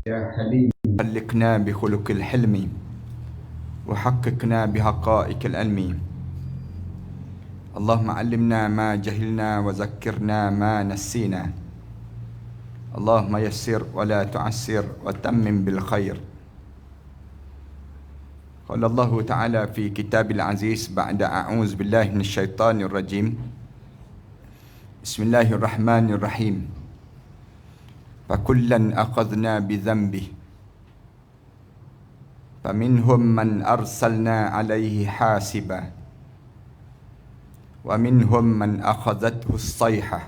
يا حليم خلقنا بخلق الحلم وحققنا بحقائق العلم. اللهم علمنا ما جهلنا وذكرنا ما نسينا. اللهم يسر ولا تعسر وتمم بالخير. قال الله تعالى في كتاب العزيز بعد أعوذ بالله من الشيطان الرجيم. بسم الله الرحمن الرحيم. فكلا أخذنا بذنبه فمنهم من أرسلنا عليه حاسبا ومنهم من أخذته الصيحة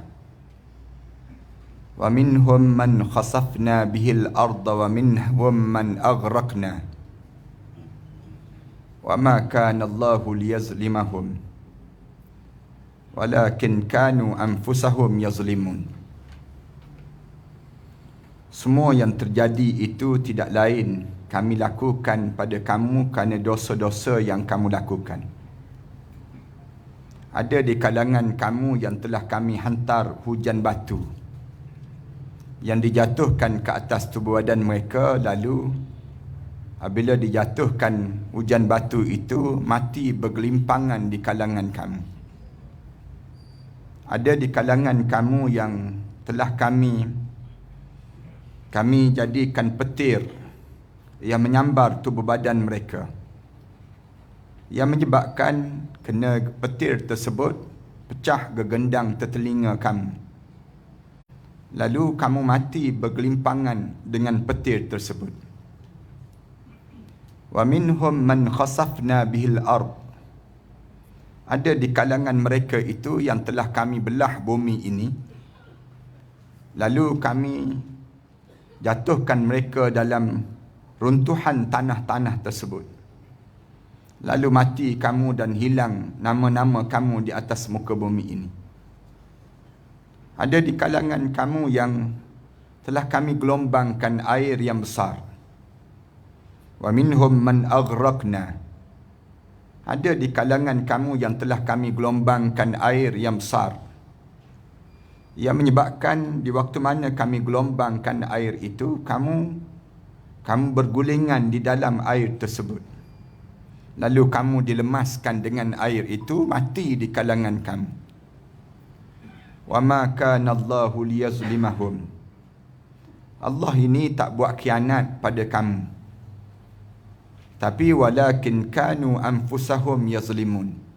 ومنهم من خسفنا به الأرض ومنهم من أغرقنا وما كان الله ليظلمهم ولكن كانوا أنفسهم يظلمون. Semua yang terjadi itu tidak lain kami lakukan pada kamu kerana dosa-dosa yang kamu lakukan. Ada di kalangan kamu yang telah kami hantar hujan batu yang dijatuhkan ke atas tubuh badan mereka, lalu apabila dijatuhkan hujan batu itu mati bergelimpangan di kalangan kamu. Ada di kalangan kamu yang telah kami jadikan petir yang menyambar tubuh badan mereka, yang menyebabkan kena petir tersebut pecah gegendang tetelinga kamu, lalu kamu mati bergelimpangan dengan petir tersebut. Wa minhum man khasafna bihil ard. Ada di kalangan mereka itu yang telah kami belah bumi ini, lalu kami jatuhkan mereka dalam runtuhan tanah-tanah tersebut, lalu mati kamu dan hilang nama-nama kamu di atas muka bumi ini. Ada di kalangan kamu yang telah kami gelombangkan air yang besar. Wa minhum man aghraqna. Ada di kalangan kamu yang telah kami gelombangkan air yang besar, yang menyebabkan di waktu mana kami gelombangkan air itu, kamu bergulingan di dalam air tersebut. Lalu kamu dilemaskan dengan air itu, mati di kalangan kamu. Wa ma kana Allahu liyazlimahum. Allah ini tak buat khianat pada kamu, tapi walakin kanu anfusahum yazlimun.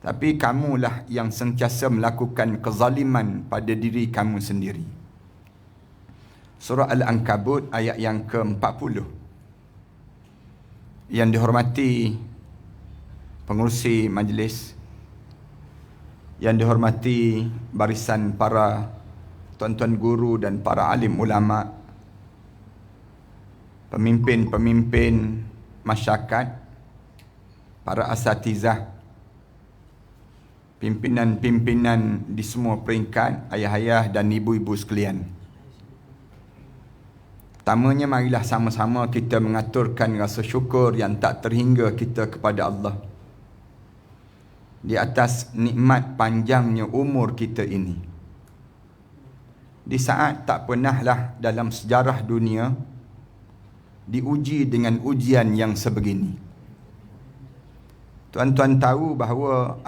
Tapi kamulah yang sentiasa melakukan kezaliman pada diri kamu sendiri. Surah Al-Ankabut ayat yang ke-40. Yang dihormati pengerusi majlis, yang dihormati barisan para tuan-tuan guru dan para alim ulama, pemimpin-pemimpin masyarakat, para asatizah, pimpinan-pimpinan di semua peringkat, ayah-ayah dan ibu-ibu sekalian. Pertamanya, marilah sama-sama kita mengaturkan rasa syukur yang tak terhingga kita kepada Allah di atas nikmat panjangnya umur kita ini. Di saat tak pernahlah dalam sejarah dunia diuji dengan ujian yang sebegini. Tuan-tuan tahu bahawa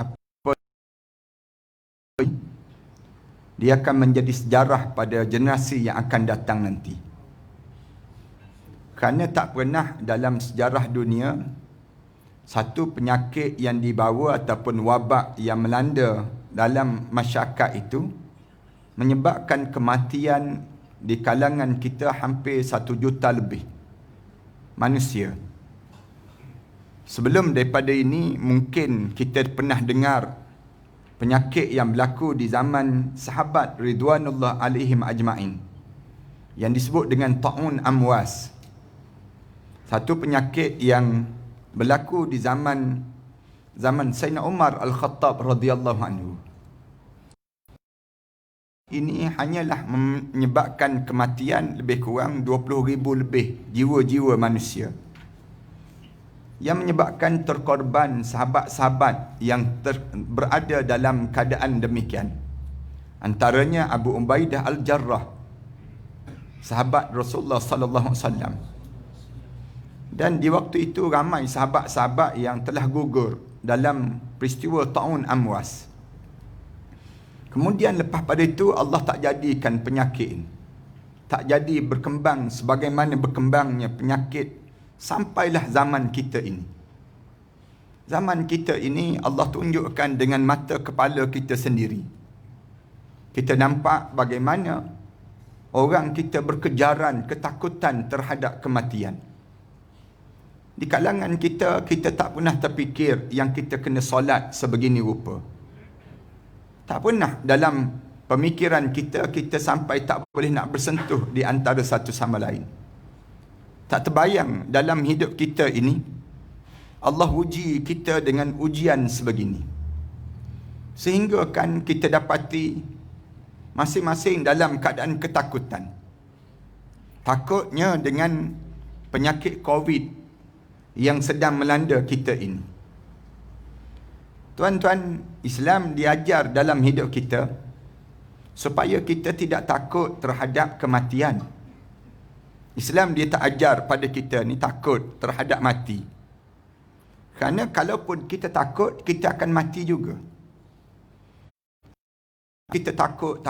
dia akan menjadi sejarah pada generasi yang akan datang nanti. Kerana tak pernah dalam sejarah dunia satu penyakit yang dibawa ataupun wabak yang melanda dalam masyarakat itu menyebabkan kematian di kalangan kita hampir 1 juta lebih manusia. Sebelum daripada ini, mungkin kita pernah dengar penyakit yang berlaku di zaman sahabat Ridwanullah alaihim ajma'in yang disebut dengan ta'un amwas. Satu penyakit yang berlaku di zaman Sayyidina Umar Al-Khattab radhiyallahu anhu. Ini hanyalah menyebabkan kematian lebih kurang 20,000 lebih jiwa-jiwa manusia, yang menyebabkan terkorban sahabat-sahabat yang berada dalam keadaan demikian. Antaranya Abu Ubaidah Al-Jarrah, sahabat Rasulullah sallallahu alaihi wasallam. Dan di waktu itu ramai sahabat-sahabat yang telah gugur dalam peristiwa Ta'un Amwas. Kemudian lepas pada itu Allah tak jadikan penyakit ini, tak jadi berkembang sebagaimana berkembangnya penyakit sampailah zaman kita ini. Zaman kita ini Allah tunjukkan dengan mata kepala kita sendiri. Kita nampak bagaimana orang kita berkejaran, ketakutan terhadap kematian. Di kalangan kita, kita tak pernah terfikir yang kita kena solat sebegini rupa. Tak pernah dalam pemikiran kita, kita sampai tak boleh nak bersentuh di antara satu sama lain. Tak terbayang dalam hidup kita ini, Allah uji kita dengan ujian sebegini. Sehingga kan kita dapati masing-masing dalam keadaan ketakutan. Takutnya dengan penyakit COVID yang sedang melanda kita ini. Tuan-tuan, Islam diajar dalam hidup kita supaya kita tidak takut terhadap kematian. Islam dia tak ajar pada kita ni takut terhadap mati. Kerana kalaupun kita takut, kita akan mati juga. Kita takut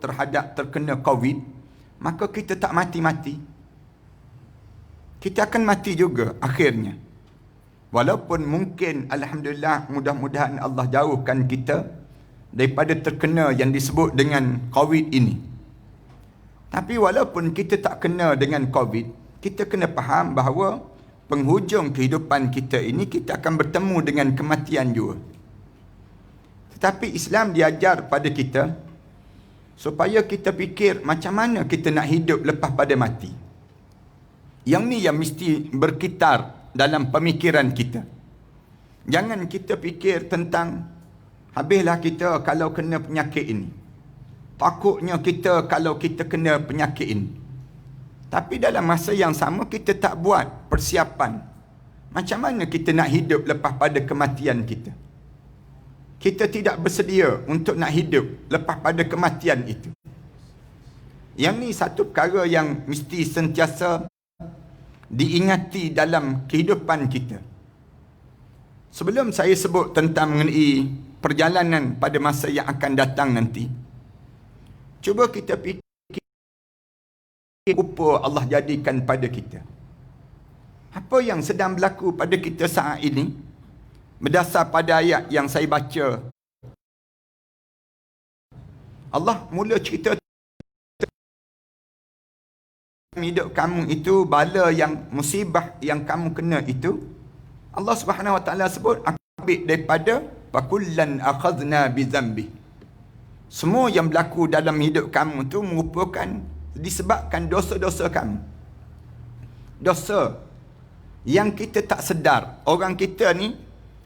terhadap terkena COVID, maka kita tak mati-mati. Kita akan mati juga akhirnya. Walaupun mungkin, alhamdulillah, mudah-mudahan Allah jauhkan kita daripada terkena yang disebut dengan COVID ini. Tapi walaupun kita tak kena dengan COVID, kita kena faham bahawa penghujung kehidupan kita ini, kita akan bertemu dengan kematian juga. Tetapi Islam diajar pada kita supaya kita fikir macam mana kita nak hidup lepas pada mati. Yang ni yang mesti berkitar dalam pemikiran kita. Jangan kita fikir tentang habislah kita kalau kena penyakit ini. Takutnya kita kalau kita kena penyakit ini. Tapi dalam masa yang sama kita tak buat persiapan. Macam mana kita nak hidup lepas pada kematian kita. Kita tidak bersedia untuk nak hidup lepas pada kematian itu. Yang ni satu perkara yang mesti sentiasa diingati dalam kehidupan kita. Sebelum saya sebut tentang mengenai perjalanan pada masa yang akan datang nanti, cuba kita fikir apa Allah jadikan pada kita. Apa yang sedang berlaku pada kita saat ini, berdasar pada ayat yang saya baca. Allah mula cerita hidup kamu itu, bala yang musibah yang kamu kena itu, Allah Subhanahu Wa Taala sebut ambil daripada fakullan akhadna bizambi. Semua yang berlaku dalam hidup kamu tu merupakan disebabkan dosa-dosa kamu. Dosa yang kita tak sedar. Orang kita ni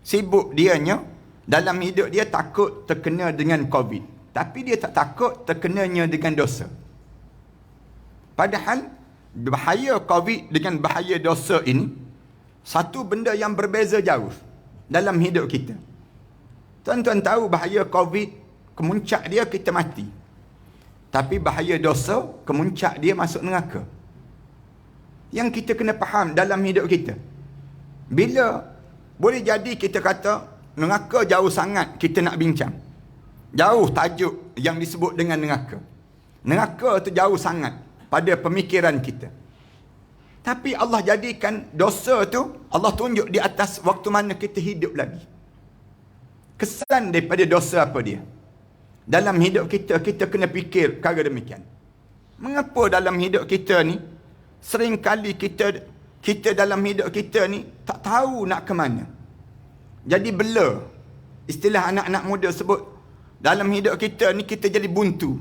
sibuk dianya dalam hidup dia takut terkena dengan COVID, tapi dia tak takut terkenanya dengan dosa. Padahal bahaya COVID dengan bahaya dosa ini satu benda yang berbeza jauh dalam hidup kita. Tuan-tuan tahu bahaya COVID, kemuncak dia kita mati. Tapi bahaya dosa, kemuncak dia masuk neraka. Yang kita kena faham dalam hidup kita, bila boleh jadi kita kata neraka jauh sangat kita nak bincang. Jauh tajuk yang disebut dengan neraka. Neraka tu jauh sangat pada pemikiran kita. Tapi Allah jadikan dosa tu, Allah tunjuk di atas waktu mana kita hidup lagi. Kesan daripada dosa apa dia? Dalam hidup kita, kita kena fikir perkara demikian. Mengapa dalam hidup kita ni, seringkali kita dalam hidup kita ni tak tahu nak ke mana. Jadi bela. Istilah anak-anak muda sebut, dalam hidup kita ni kita jadi buntu.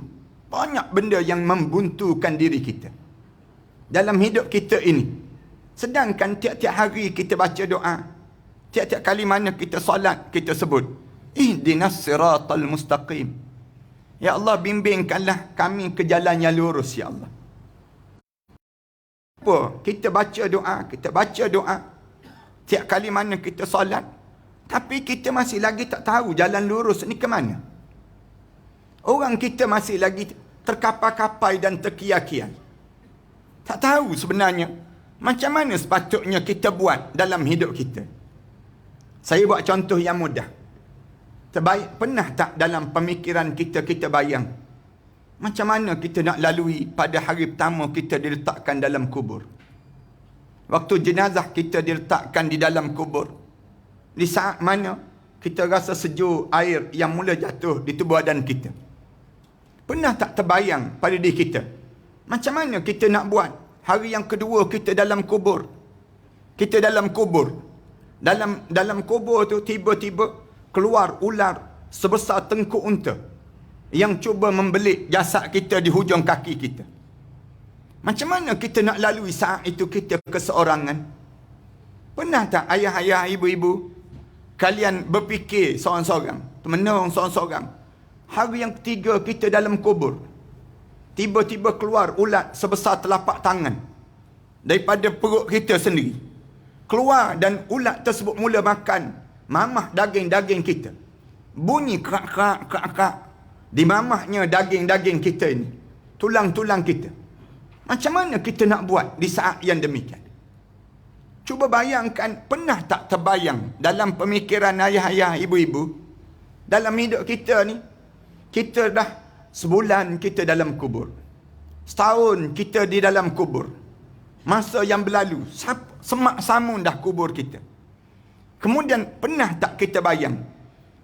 Banyak benda yang membuntukan diri kita dalam hidup kita ini. Sedangkan tiap-tiap hari kita baca doa, tiap-tiap kali mana kita solat, kita sebut ihdinas siratal mustaqim. Ya Allah, bimbingkanlah kami ke jalan yang lurus, ya Allah. Apa? Kita baca doa tiap kali mana kita solat, tapi kita masih lagi tak tahu jalan lurus ni ke mana. Orang kita masih lagi terkapai-kapai dan terkial-kial. Tak tahu sebenarnya macam mana sepatutnya kita buat dalam hidup kita. Saya buat contoh yang mudah. Pernah tak dalam pemikiran kita, kita bayang macam mana kita nak lalui pada hari pertama kita diletakkan dalam kubur? Waktu jenazah kita diletakkan di dalam kubur, di saat mana kita rasa sejuk air yang mula jatuh di tubuh badan kita. Pernah tak terbayang pada diri kita macam mana kita nak buat hari yang kedua kita dalam kubur? Kita dalam kubur. Dalam kubur tu tiba-tiba keluar ular sebesar tengkuk unta yang cuba membelit jasad kita di hujung kaki kita. Macam mana kita nak lalui saat itu kita keseorangan? Pernah tak ayah-ayah, ibu-ibu, kalian berfikir seorang-seorang, menung seorang-seorang, hari yang ketiga kita dalam kubur, tiba-tiba keluar ulat sebesar telapak tangan daripada perut kita sendiri. Keluar dan ulat tersebut mula makan mamah daging-daging kita. Bunyi kerak-kerak. Di mamahnya daging-daging kita ini. Tulang-tulang kita. Macam mana kita nak buat di saat yang demikian? Cuba bayangkan, pernah tak terbayang dalam pemikiran ayah-ayah, ibu-ibu, dalam hidup kita ni, kita dah sebulan kita dalam kubur. Setahun kita di dalam kubur. Masa yang berlalu, semak samun dah kubur kita. Kemudian pernah tak kita bayang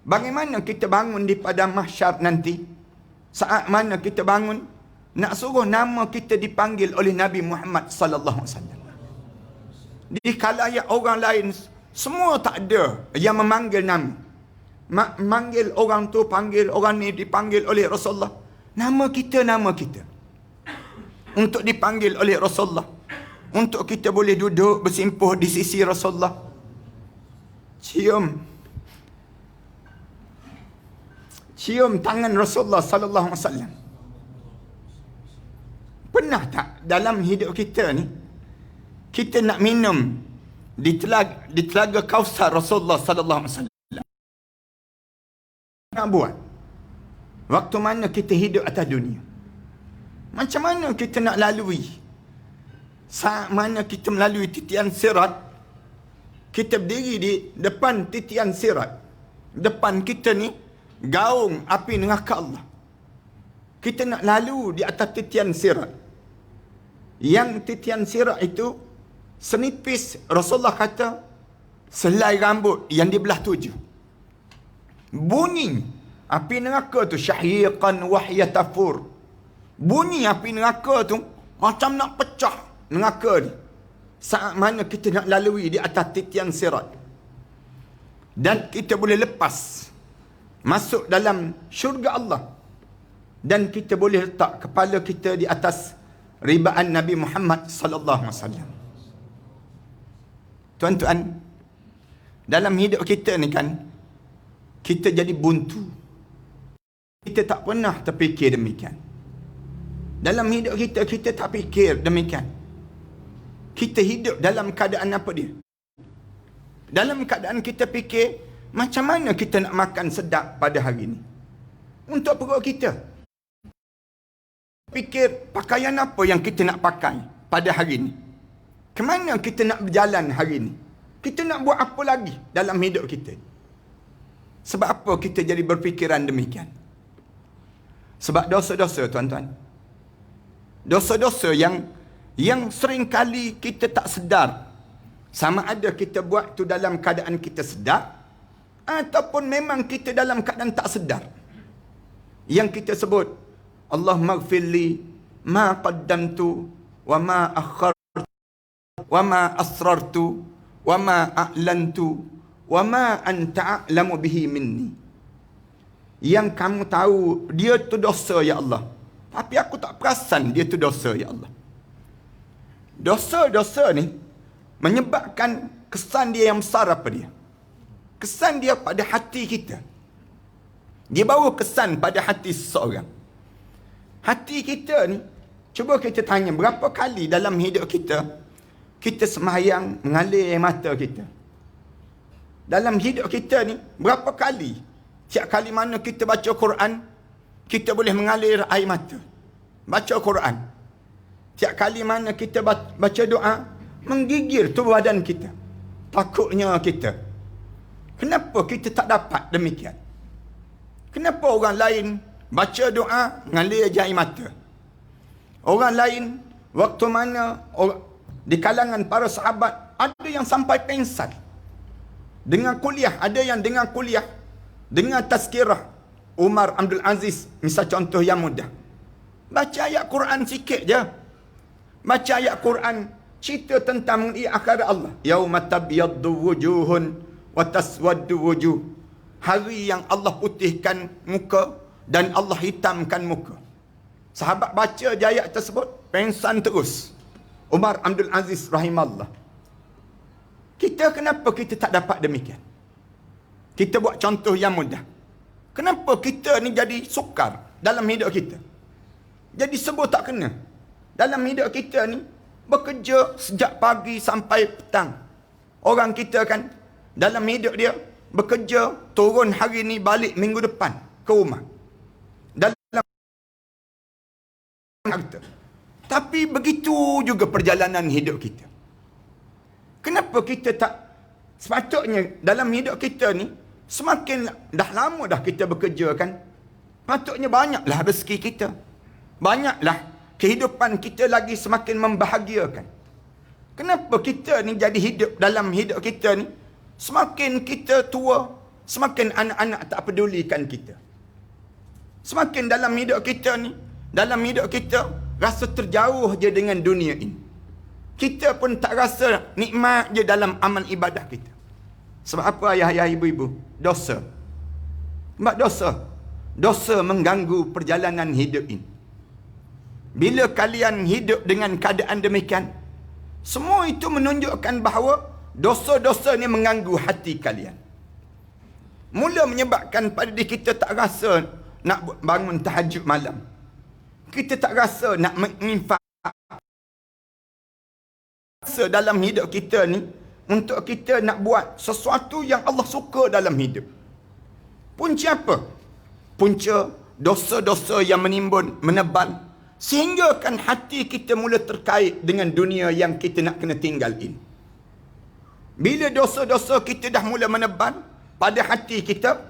bagaimana kita bangun di padang mahsyar nanti? Saat mana kita bangun, nak suruh nama kita dipanggil oleh Nabi Muhammad sallallahu alaihi wasallam. Di khalayak orang lain semua tak ada yang memanggil nama. Manggil orang tu, panggil orang ni, dipanggil oleh Rasulullah. Nama kita. Untuk dipanggil oleh Rasulullah. Untuk kita boleh duduk bersimpuh di sisi Rasulullah. Cium tangan Rasulullah sallallahu alaihi wasallam. Pernah tak dalam hidup kita ni kita nak minum di telaga Kausar Rasulullah sallallahu alaihi wasallam? Nak buat waktu mana kita hidup atas dunia? Macam mana kita nak lalui saat mana kita melalui titian sirat? Kita berdiri di depan titian sirat. Depan kita ni gaung api neraka Allah. Kita nak lalu di atas titian sirat. Yang titian sirat itu senipis, Rasulullah kata, selai rambut yang dibelah 7. Bunyi api neraka tu syahiqan wahya tafur. Bunyi api neraka tu macam nak pecah neraka ni. Saat mana kita nak lalui di atas titian sirat. Dan kita boleh lepas masuk dalam syurga Allah. Dan kita boleh letak kepala kita di atas ribaan Nabi Muhammad sallallahu alaihi wasallam. Tuan-tuan, dalam hidup kita ni kan, kita jadi buntu. Kita tak pernah terfikir demikian. Dalam hidup kita, kita tak fikir demikian. Kita hidup dalam keadaan apa dia? Dalam keadaan kita fikir, macam mana kita nak makan sedap pada hari ini? Untuk perut kita. Fikir pakaian apa yang kita nak pakai pada hari ini? Kemana kita nak berjalan hari ini? Kita nak buat apa lagi dalam hidup kita? Sebab apa kita jadi berfikiran demikian? Sebab dosa-dosa, tuan-tuan. Dosa-dosa yang sering kali kita tak sedar. Sama ada kita buat tu dalam keadaan kita sedar, ataupun memang kita dalam keadaan tak sedar. Yang kita sebut, Allahumma ghfirli ma qaddamtu wa ma akhartu wa ma asrartu wa ma a'lantu wa ma anta a'lamu bihi minni. Yang kamu tahu dia tu dosa ya Allah, tapi aku tak perasan dia tu dosa ya Allah. Dosa-dosa ni menyebabkan kesan dia yang besar apa dia? Kesan dia pada hati kita. Dia bawa kesan pada hati seseorang. Hati kita ni, cuba kita tanya berapa kali dalam hidup kita, kita sembahyang mengalir air mata kita. Dalam hidup kita ni, berapa kali, setiap kali mana kita baca Quran, kita boleh mengalir air mata. Baca Quran. Tiap kali mana kita baca doa, menggigir tubuh badan kita. Takutnya kita. Kenapa kita tak dapat demikian? Kenapa orang lain baca doa ngalir air mata? Orang lain waktu mana di kalangan para sahabat ada yang sampai pengsan. Dengan kuliah, ada yang dengan kuliah, dengan tazkirah. Umar Abdul Aziz, misal contoh yang mudah. Baca ayat Quran sikit je. Baca ayat Quran, cerita tentang akhirat Allah. Yauma tabyaddu wujuhun wa taswaddu wujuh. Hari yang Allah putihkan muka dan Allah hitamkan muka. Sahabat baca je ayat tersebut, pengsan terus. Umar Abdul Aziz rahimallah. Kita kenapa kita tak dapat demikian? Kita buat contoh yang mudah. Kenapa kita ni jadi sukar dalam hidup kita? Jadi sebut tak kena. Dalam hidup kita ni, bekerja sejak pagi sampai petang. Orang kita kan, dalam hidup dia, bekerja, turun hari ni, balik minggu depan ke rumah. Dalam kita. Tapi begitu juga perjalanan hidup kita. Kenapa kita tak, sepatutnya dalam hidup kita ni, semakin dah lama dah kita bekerja kan, patutnya banyaklah rezeki kita. Banyaklah kehidupan kita lagi semakin membahagiakan. Kenapa kita ni jadi hidup dalam hidup kita ni, semakin kita tua, semakin anak-anak tak pedulikan kita. Semakin dalam hidup kita ni, dalam hidup kita rasa terjauh je dengan dunia ini. Kita pun tak rasa nikmat je dalam amal ibadah kita. Sebab apa ayah-ayah, ibu-ibu? Dosa. Sebab dosa. Dosa mengganggu perjalanan hidup ini. Bila kalian hidup dengan keadaan demikian, semua itu menunjukkan bahawa dosa-dosa ni mengganggu hati kalian. Mula menyebabkan pada diri kita tak rasa nak bangun tahajud malam. Kita tak rasa nak menginfak dalam hidup kita ni untuk kita nak buat sesuatu yang Allah suka dalam hidup. Punca apa? Punca dosa-dosa yang menimbun, menebal, sehingga kan hati kita mula terkait dengan dunia yang kita nak kena tinggal ini. Bila dosa-dosa kita dah mula menebal pada hati kita,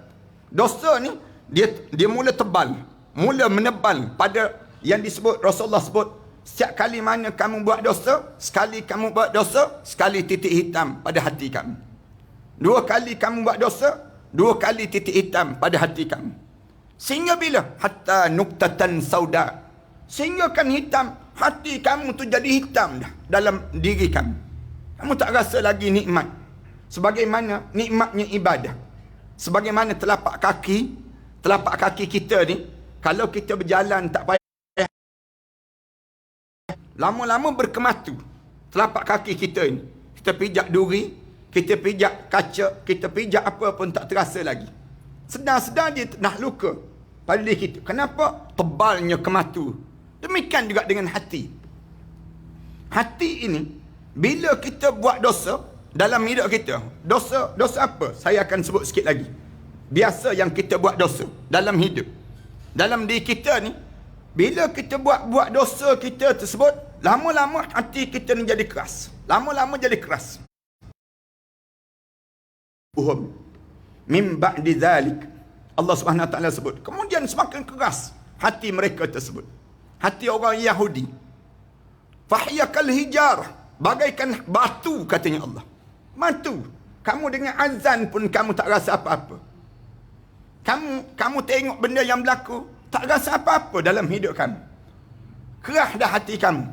dosa ni dia mula tebal, mula menebal pada yang disebut, Rasulullah sebut, setiap kali mana kamu buat dosa, sekali kamu buat dosa, sekali titik hitam pada hati kamu. Dua kali kamu buat dosa, dua kali titik hitam pada hati kamu. Sehingga bila? Hatta nuktatan sauda. Sehingga kan hitam, hati kamu tu jadi hitam dah dalam diri kamu. Kamu tak rasa lagi nikmat. Sebagaimana nikmatnya ibadah. Sebagaimana telapak kaki kita ni, kalau kita berjalan tak payah, lama-lama berkematu telapak kaki kita ni. Kita pijak duri, kita pijak kaca, kita pijak apa pun tak terasa lagi. Sedar-sedar dia dah luka pada diri kita. Kenapa? Tebalnya kematu. Demikian juga dengan hati. Hati ini, bila kita buat dosa dalam hidup kita, dosa apa? Saya akan sebut sikit lagi. Biasa yang kita buat dosa dalam hidup, dalam diri kita ni, bila kita buat dosa kita tersebut, lama-lama hati kita ni jadi keras. Lama-lama jadi keras. Min ba'di dhalik, Allah Subhanahu Wa Taala sebut, kemudian semakin keras hati mereka tersebut. Hati orang Yahudi. Fahyakal hijarah, bagaikan batu, katanya Allah. Batu. Kamu dengan azan pun kamu tak rasa apa-apa. Kamu tengok benda yang berlaku, tak rasa apa-apa dalam hidup kamu. Kerah dah hati kamu.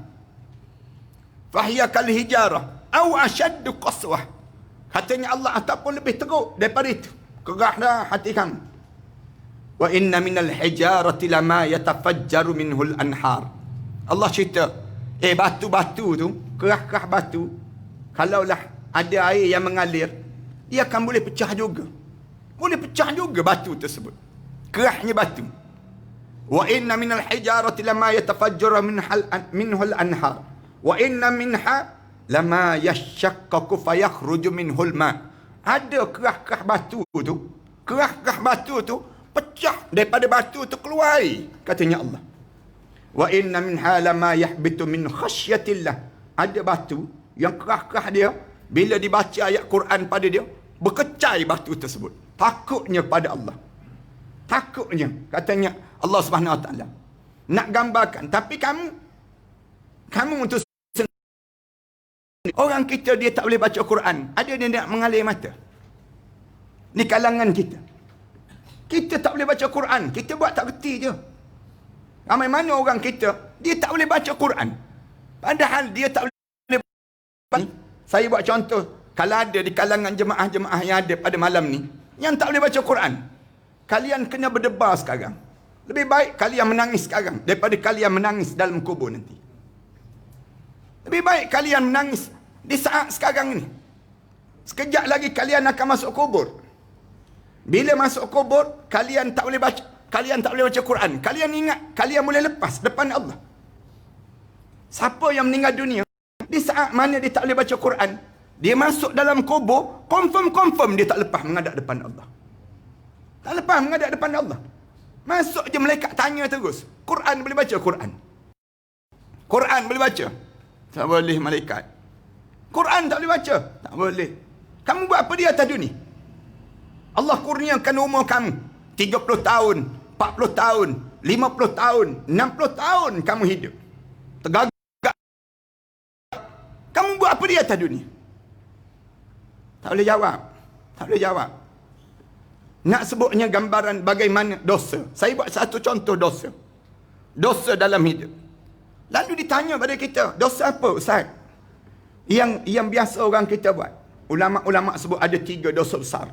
Fahyakal hijarah au ashaddu qaswah. Katanya Allah, ataupun lebih teruk daripada itu. Kerah dah hati kamu. Wa inna minal hijarati lama yatafajjaru minhul anhar. Allah cerita, batu-batu tu, kerah-kerah batu, kalaulah ada air yang mengalir, dia akan boleh pecah juga. Boleh pecah juga batu tersebut. Kerahnya batu. Wa inna minal hijarati lama yatafajjaru minhul anhar. Wa inna minha lama yashaqqaqu fayakhruju minhul ma. Ada kerah-kerah batu tu, kerah-kerah batu tu pecah daripada batu tu keluar air, katanya Allah. Wa inna min halama yahbitu min khasyatillah. Ada batu yang kerah-kerah dia, bila dibaca ayat Quran pada dia, berkecai batu tersebut. Takutnya pada Allah. Takutnya, katanya Allah Subhanahu Wa Taala. Nak gambarkan, tapi kamu untuk orang kita dia tak boleh baca Quran, ada dia nak mengalir mata. Ni kalangan kita. Kita tak boleh baca Quran, kita buat tak reti je. Ramai mana orang kita, dia tak boleh baca Quran. Padahal dia tak boleh baca. Saya buat contoh, kalau ada di kalangan jemaah-jemaah yang ada pada malam ni, yang tak boleh baca Quran, kalian kena berdebar sekarang. Lebih baik kalian menangis sekarang daripada kalian menangis dalam kubur nanti. Lebih baik kalian menangis di saat sekarang ini. Sekejap lagi kalian akan masuk kubur. Bila masuk kubur, kalian tak boleh baca, kalian tak boleh baca Quran. Kalian ingat, kalian boleh lepas depan Allah. Siapa yang meninggal dunia, di saat mana dia tak boleh baca Quran, dia masuk dalam kubur, confirm dia tak lepas menghadap depan Allah. Tak lepas menghadap depan Allah. Masuk je malaikat tanya terus. Quran boleh baca? Quran boleh baca? Tak boleh malaikat. Quran tak boleh baca? Tak boleh. Kamu buat apa di atas dunia? Allah kurniakan umur kamu 30 tahun, 40 tahun, 50 tahun, 60 tahun kamu hidup. Tegagak. Kamu buat apa di atas dunia? Tak boleh jawab. Tak boleh jawab. Nak sebutnya gambaran bagaimana dosa. Saya buat satu contoh dosa. Dosa dalam hidup. Lalu ditanya pada kita, dosa apa Ustaz? Yang biasa orang kita buat. Ulama-ulama sebut ada 3 dosa besar.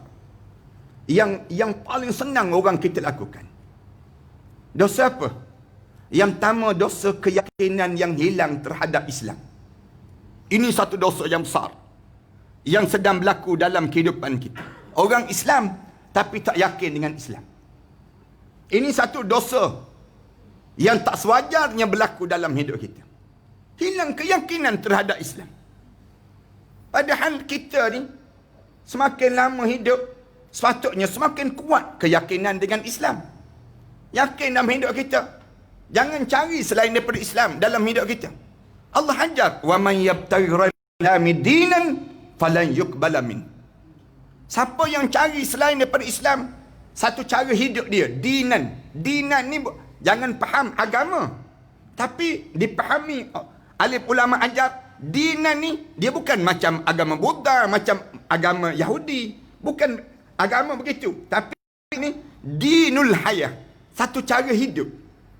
Yang paling senang orang kita lakukan. Dosa apa? Yang pertama, dosa keyakinan yang hilang terhadap Islam. Ini satu dosa yang besar yang sedang berlaku dalam kehidupan kita. Orang Islam tapi tak yakin dengan Islam. Ini satu dosa yang tak sewajarnya berlaku dalam hidup kita. Hilang keyakinan terhadap Islam. Padahal kita ni semakin lama hidup, sepatutnya semakin kuat keyakinan dengan Islam. Yakin dalam hidup kita. Jangan cari selain daripada Islam dalam hidup kita. Allah ajar, wa man yabtaghi ghayra dinan falan yuqbala min. Siapa yang cari selain daripada Islam, satu cara hidup dia, dinan. Dinan ni jangan faham agama, tapi dipahami alim ulama ajar, dinan ni dia bukan macam agama Buddha, macam agama Yahudi, bukan agama begitu, tapi ini dinul hayah, satu cara hidup,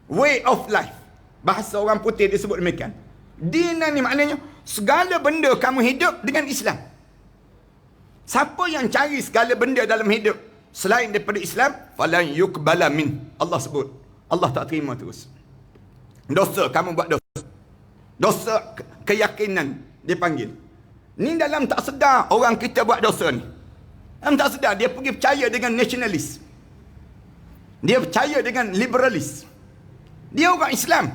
way of life. Bahasa orang putih disebut demikian. Dinan ni maknanya segala benda kamu hidup dengan Islam. Siapa yang cari segala benda dalam hidup selain daripada Islam, falan yuqbala min. Allah sebut, Allah tak terima terus. Dosa, kamu buat dosa. Dosa keyakinan dipanggil. Ni dalam tak sedar orang kita buat dosa ni. Dalam tak sedar dia pergi percaya dengan nasionalis. Dia percaya dengan liberalis. Dia orang Islam,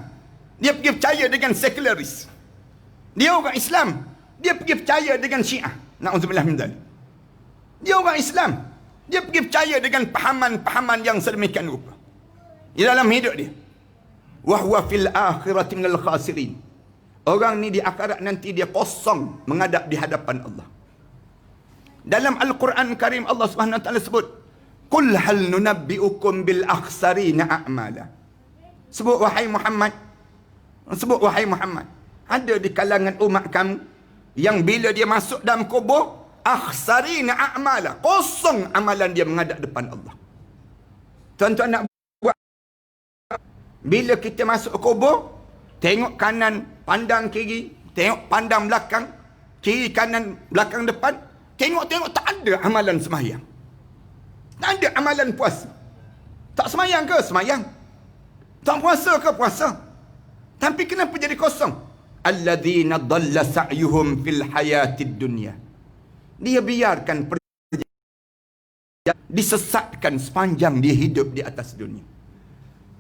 dia pergi percaya dengan sekularis. Dia orang Islam, dia pergi percaya dengan Syiah. Na'udzubillah min dzalik. Dia orang Islam, dia pergi percaya dengan pahaman-pahaman yang sedemikian rupa di dalam hidup dia. Wa huwa fil akhirati minal khasirin. Orang ni di akhirat nanti dia kosong menghadap di hadapan Allah. Dalam Al-Quran Karim Allah Subhanahu Wa Taala sebut, "Qul hal nunabbi'ukum bil akhsarina a'mala." Sebut wahai Muhammad. Sebut wahai Muhammad. Ada di kalangan umat kamu yang bila dia masuk dalam kubur, akhsarina a'mala, kosong amalan dia menghadap depan Allah. Tuan-tuan nak buat, bila kita masuk kubur, tengok kanan, pandang kiri, tengok pandang belakang, kiri kanan, belakang depan, tengok-tengok tak ada amalan semayang. Tak ada amalan puasa. Tak semayang ke? Semayang. Tak puasa ke? Puasa. Tapi kenapa jadi kosong? Alladzina dhalla sa'yuhum fil hayatid dunya. Dia biarkan disesatkan sepanjang dia hidup di atas dunia.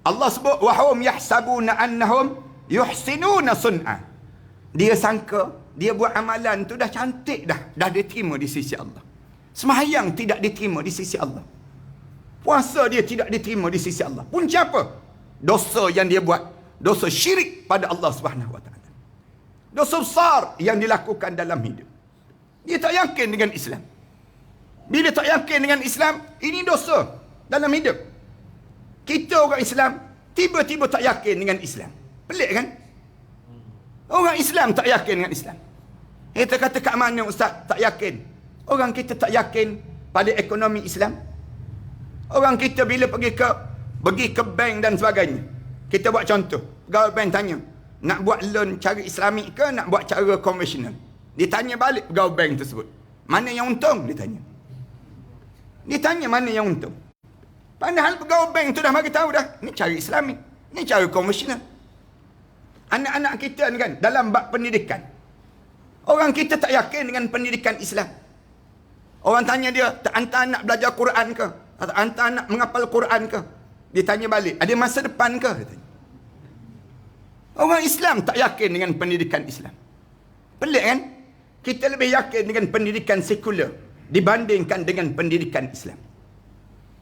Allah sebut, wahum yahsabuna annahum yuhsinuna sun'a. Dia sangka dia buat amalan tu dah cantik dah diterima di sisi Allah. Sembahyang tidak diterima di sisi Allah. Puasa dia tidak diterima di sisi Allah. Punca apa? Dosa yang dia buat dosa syirik pada Allah Subhanahu Wa Taala. Dosa besar yang dilakukan dalam hidup. Dia tak yakin dengan Islam. Bila tak yakin dengan Islam, ini dosa dalam hidup. Kita orang Islam tiba-tiba tak yakin dengan Islam. Pelik kan? Orang Islam tak yakin dengan Islam. Kita kata kat mana ustaz tak yakin? Orang kita tak yakin pada ekonomi Islam. Orang kita bila pergi ke bank dan sebagainya. Kita buat contoh. Pegawai bank tanya, nak buat loan cara Islamik ke nak buat cara konvensional? Dia tanya balik pegawai bank tersebut. Mana yang untung? Dia tanya. Dia tanya mana yang untung. Padahal pegawai bank tu dah bagi tahu dah. Ni cara Islamik. Ni cara konvensional. Anak-anak kita ni kan dalam bab pendidikan. Orang kita tak yakin dengan pendidikan Islam. Orang tanya dia, tak hantar anak belajar Quran ke? Atau hantar anak menghafal Quran ke? Dia tanya balik, ada masa depan ke? Dia tanya. Orang Islam tak yakin dengan pendidikan Islam. Pelik kan? Kita lebih yakin dengan pendidikan sekular dibandingkan dengan pendidikan Islam.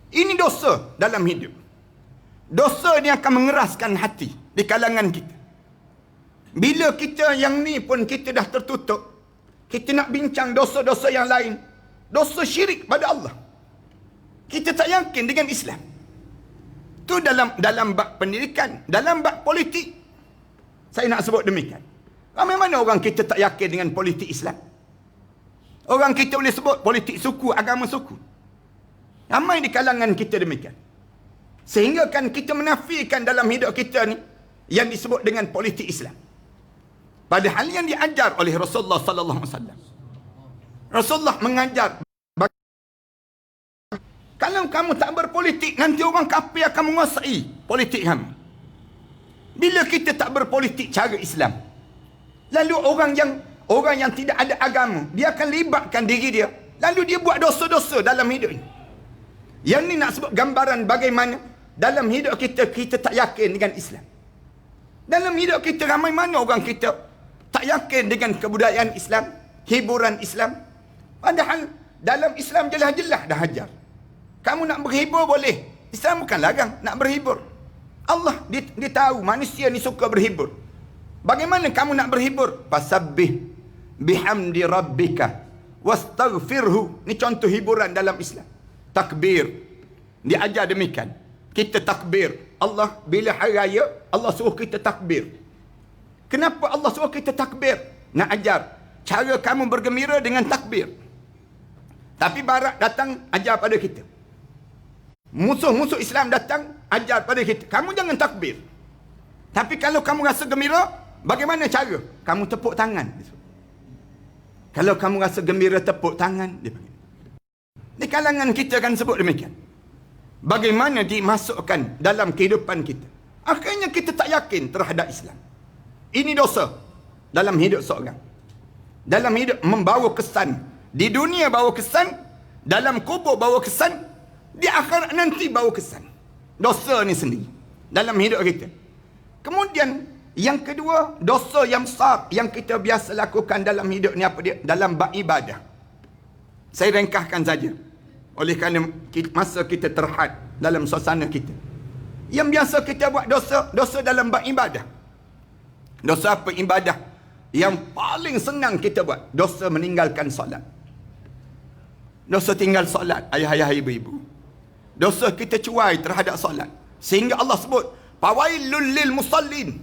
Ini dosa dalam hidup. Dosa ni akan mengeraskan hati di kalangan kita. Bila kita yang ni pun kita dah tertutup, kita nak bincang dosa-dosa yang lain, dosa syirik pada Allah, kita tak yakin dengan Islam. Tu dalam bab pendidikan. Dalam bab politik, saya nak sebut demikian. Ramai mana orang kita tak yakin dengan politik Islam? Orang kita boleh sebut politik suku, agama suku. Ramai di kalangan kita demikian. Sehingga kan kita menafikan dalam hidup kita ni yang disebut dengan politik Islam. Padahal yang diajar oleh Rasulullah sallallahu alaihi wasallam. Rasulullah mengajar, kalau kamu tak berpolitik, nanti orang kafir akan menguasai politik kamu. Bila kita tak berpolitik cara Islam, lalu orang yang tidak ada agama, dia akan libatkan diri dia, lalu dia buat dosa-dosa dalam hidup ini. Yang ni nak sebut gambaran bagaimana dalam hidup kita tak yakin dengan Islam. Dalam hidup kita ramai mana orang kita tak yakin dengan kebudayaan Islam, hiburan Islam. Padahal dalam Islam jelas-jelas dah ajar. Kamu nak berhibur boleh. Islam bukan larang nak berhibur. Allah dia tahu manusia ni suka berhibur. Bagaimana kamu nak berhibur? Fasabbih bihamdi rabbika wastaghfirhu. Ni contoh hiburan dalam Islam. Takbir. Dia ajar demikian. Kita takbir. Allah bila hari raya, Allah suruh kita takbir. Kenapa Allah suruh kita takbir? Nak ajar cara kamu bergembira dengan takbir. Tapi barat datang ajar pada kita. Musuh-musuh Islam datang ajar pada kita, kamu jangan takbir. Tapi kalau kamu rasa gembira, bagaimana cara? Kamu tepuk tangan. Kalau kamu rasa gembira, tepuk tangan. Di kalangan kita akan sebut demikian. Bagaimana dimasukkan dalam kehidupan kita. Akhirnya kita tak yakin terhadap Islam. Ini dosa dalam hidup seorang. Dalam hidup membawa kesan. Di dunia bawa kesan, dalam kubur bawa kesan, di akhirat nanti bawa kesan. Dosa ni sendiri dalam hidup kita. Kemudian yang kedua, dosa yang besar yang kita biasa lakukan dalam hidup ni apa dia? Dalam bab ibadah. Saya ringkaskan saja. Oleh kerana masa kita terhad dalam suasana kita. Yang biasa kita buat dosa dalam bab ibadah. Dosa apa ibadah? Yang paling senang kita buat, dosa meninggalkan solat. Dosa tinggal solat, ayah-ayah, ibu-ibu. Dosa kita cuai terhadap solat. Sehingga Allah sebut, fawailul lil musallin.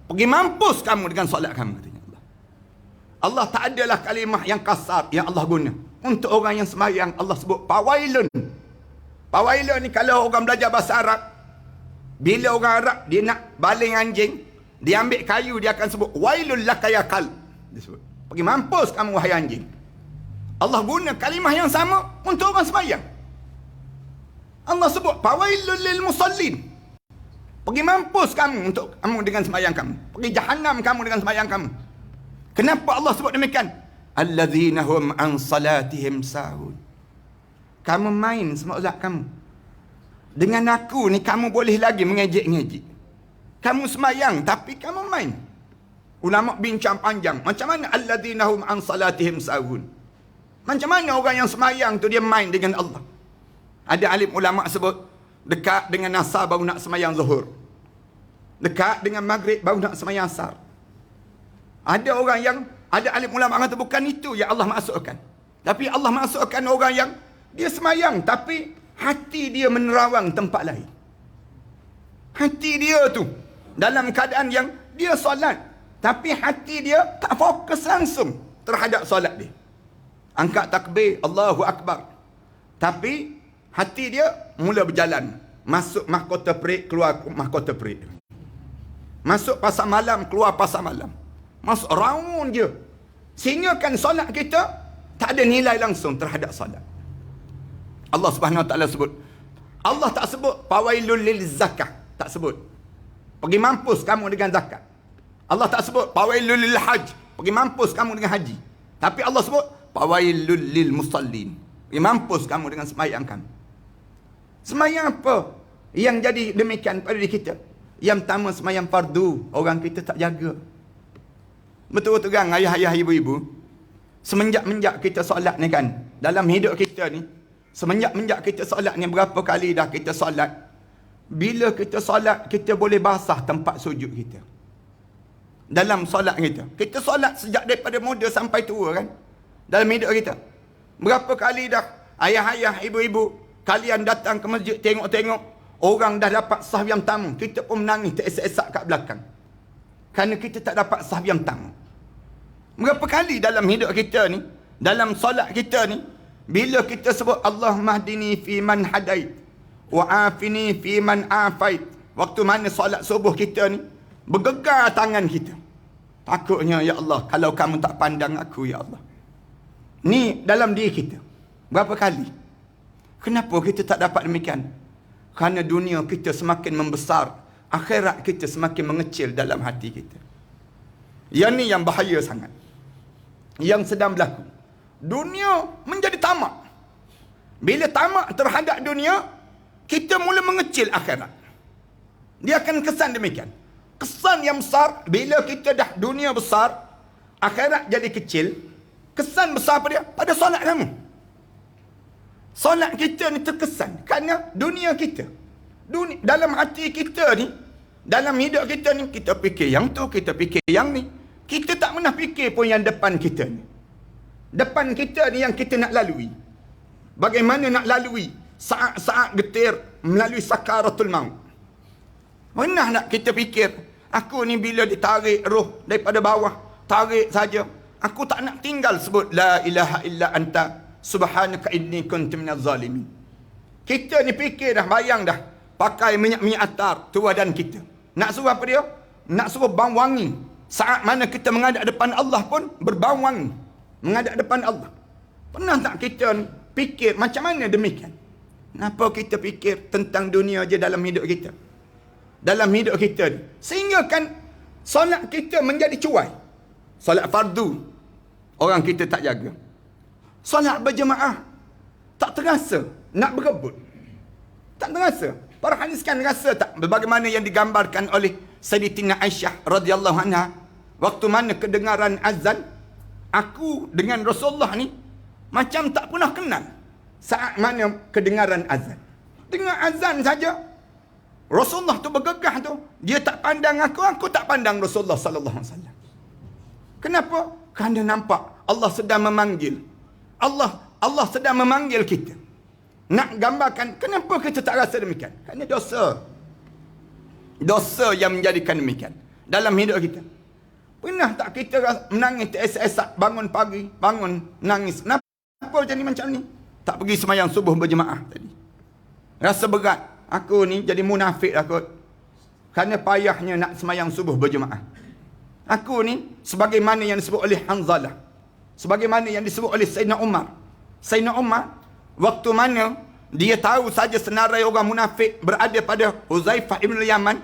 Pergi mampus kamu dengan solat kamu, katanya Allah. Allah tak adalah kalimah yang kasar yang Allah guna. Untuk orang yang sembahyang, Allah sebut fawailun. Fawailun ni kalau orang belajar bahasa Arab, bila orang Arab dia nak baling anjing, dia ambil kayu, dia akan sebut wailul lakayakal. Dia sebut, pergi mampus kamu wahai anjing. Allah guna kalimah yang sama untuk orang sembahyang. Allah sebut fawailul lil musallin. Pergi mampus kamu untuk kamu dengan sembahyang kamu. Pergi jahannam kamu dengan sembahyang kamu. Kenapa Allah sebut demikian? Alladzina hum an salatihim sahun. Kamu main solat kamu. Dengan aku ni kamu boleh lagi mengejek-ngejek. Kamu sembahyang tapi kamu main. Ulama bincang panjang. Macam mana alladzina hum an salatihim sahun? Macam mana orang yang sembahyang tu dia main dengan Allah? Ada alim ulama sebut dekat dengan asar baru nak sembahyang zuhur. Dekat dengan maghrib baru nak sembahyang asar. Ada orang yang, ada alim ulama kata bukan itu yang Allah masukkan. Tapi Allah masukkan orang yang dia sembahyang tapi hati dia menerawang tempat lain. Hati dia tu dalam keadaan yang dia solat, tapi hati dia tak fokus langsung terhadap solat dia. Angkat takbir, Allahu Akbar. Tapi hati dia mula berjalan. Masuk mahkota perik, keluar mahkota perik. Masuk pasar malam, keluar pasar malam. Masuk round je. Sehingga kan solat kita tak ada nilai langsung terhadap solat. Allah Subhanahu Wa Taala sebut. Allah tak sebut fawailul lil zakah, tak sebut. Pergi mampus kamu dengan zakat. Allah tak sebut fawailul lil hajj, pergi mampus kamu dengan haji. Tapi Allah sebut fawailul lil musallin, pergi mampus kamu dengan sembahyang kamu. Sembahyang apa yang jadi demikian pada diri kita? Yang pertama sembahyang fardu, orang kita tak jaga. Betul-betul kan ayah-ayah, ibu-ibu, semenjak-menjak kita solat ni kan, dalam hidup kita ni, semenjak-menjak kita solat ni, berapa kali dah kita solat? Bila kita solat, kita boleh basah tempat sujud kita. Dalam solat kita. Kita solat sejak daripada muda sampai tua kan? Dalam hidup kita. Berapa kali dah ayah-ayah, ibu-ibu, kalian datang ke masjid, tengok-tengok, orang dah dapat sahwi yang tamu. Kita pun menangis, teresak-esak kat belakang. Kerana kita tak dapat sahwi yang tamu. Berapa kali dalam hidup kita ni, dalam solat kita ni, bila kita sebut Allahumma hdini fi man hadait, wa'afini fi man afait. Waktu mana solat subuh kita ni, bergegar tangan kita. Takutnya, ya Allah, kalau kamu tak pandang aku, ya Allah. Ni dalam diri kita. Berapa kali? Kenapa kita tak dapat demikian? Kerana dunia kita semakin membesar, akhirat kita semakin mengecil dalam hati kita. Yang ni yang bahaya sangat. Yang sedang berlaku. Dunia menjadi tamak. Bila tamak terhadap dunia, kita mula mengecil akhirat. Dia akan kesan demikian. Kesan yang besar, bila kita dah dunia besar, akhirat jadi kecil, kesan besar pada dia, pada solat kamu. Solat kita ni terkesan kerana dunia kita. Dalam hati kita ni, dalam hidup kita ni, kita fikir yang tu, kita fikir yang ni. Kita tak pernah fikir pun yang depan kita ni. Depan kita ni yang kita nak lalui. Bagaimana nak lalui saat-saat getir melalui sakaratul maut. Pernah nak kita fikir, aku ni bila ditarik roh daripada bawah, tarik saja, aku tak nak tinggal sebut la ilaha illa anta subhanaka inni kuntu minaz zalimin. Kita ni fikir dah, bayang dah, pakai minyak-minyak atar tu badan kita. Nak suruh apa dia? Nak suruh bau wangi. Saat mana kita menghadap depan Allah pun berbau wangi. Menghadap depan Allah. Pernah tak kita fikir macam mana demikian? Kenapa kita fikir tentang dunia je dalam hidup kita? Dalam hidup kita ni. Sehingga kan solat kita menjadi cuai. Solat fardu, orang kita tak jaga. Solat berjemaah, tak terasa nak berebut. Tak terasa. Para hadis kan rasa tak bagaimana yang digambarkan oleh Sayyidatina Aisyah radhiyallahu anha, waktu mana kedengaran azan, aku dengan Rasulullah ni macam tak pernah kenal. Saat mana kedengaran azan, dengar azan saja, Rasulullah tu bergegah tu, dia tak pandang aku tak pandang Rasulullah sallallahu alaihi wasallam. Kenapa? Kerana nampak Allah sedang memanggil. Allah sedang memanggil kita. Nak gambarkan kenapa kita tak rasa demikian? Kerana dosa. Dosa yang menjadikan demikian dalam hidup kita. Pernah tak kita menangis teresak-esak, bangun pagi, bangun nangis. Kenapa jadi macam ni? Tak pergi sembahyang subuh berjemaah tadi. Rasa berat. Aku ni jadi munafik lah kot. Kerana payahnya nak sembahyang subuh berjemaah. Aku ni sebagaimana yang disebut oleh Hanzalah. Sebagaimana yang disebut oleh Sayyidina Umar. Sayyidina Umar, waktu mana dia tahu saja senarai orang munafik berada pada Huzaifah ibn Yaman,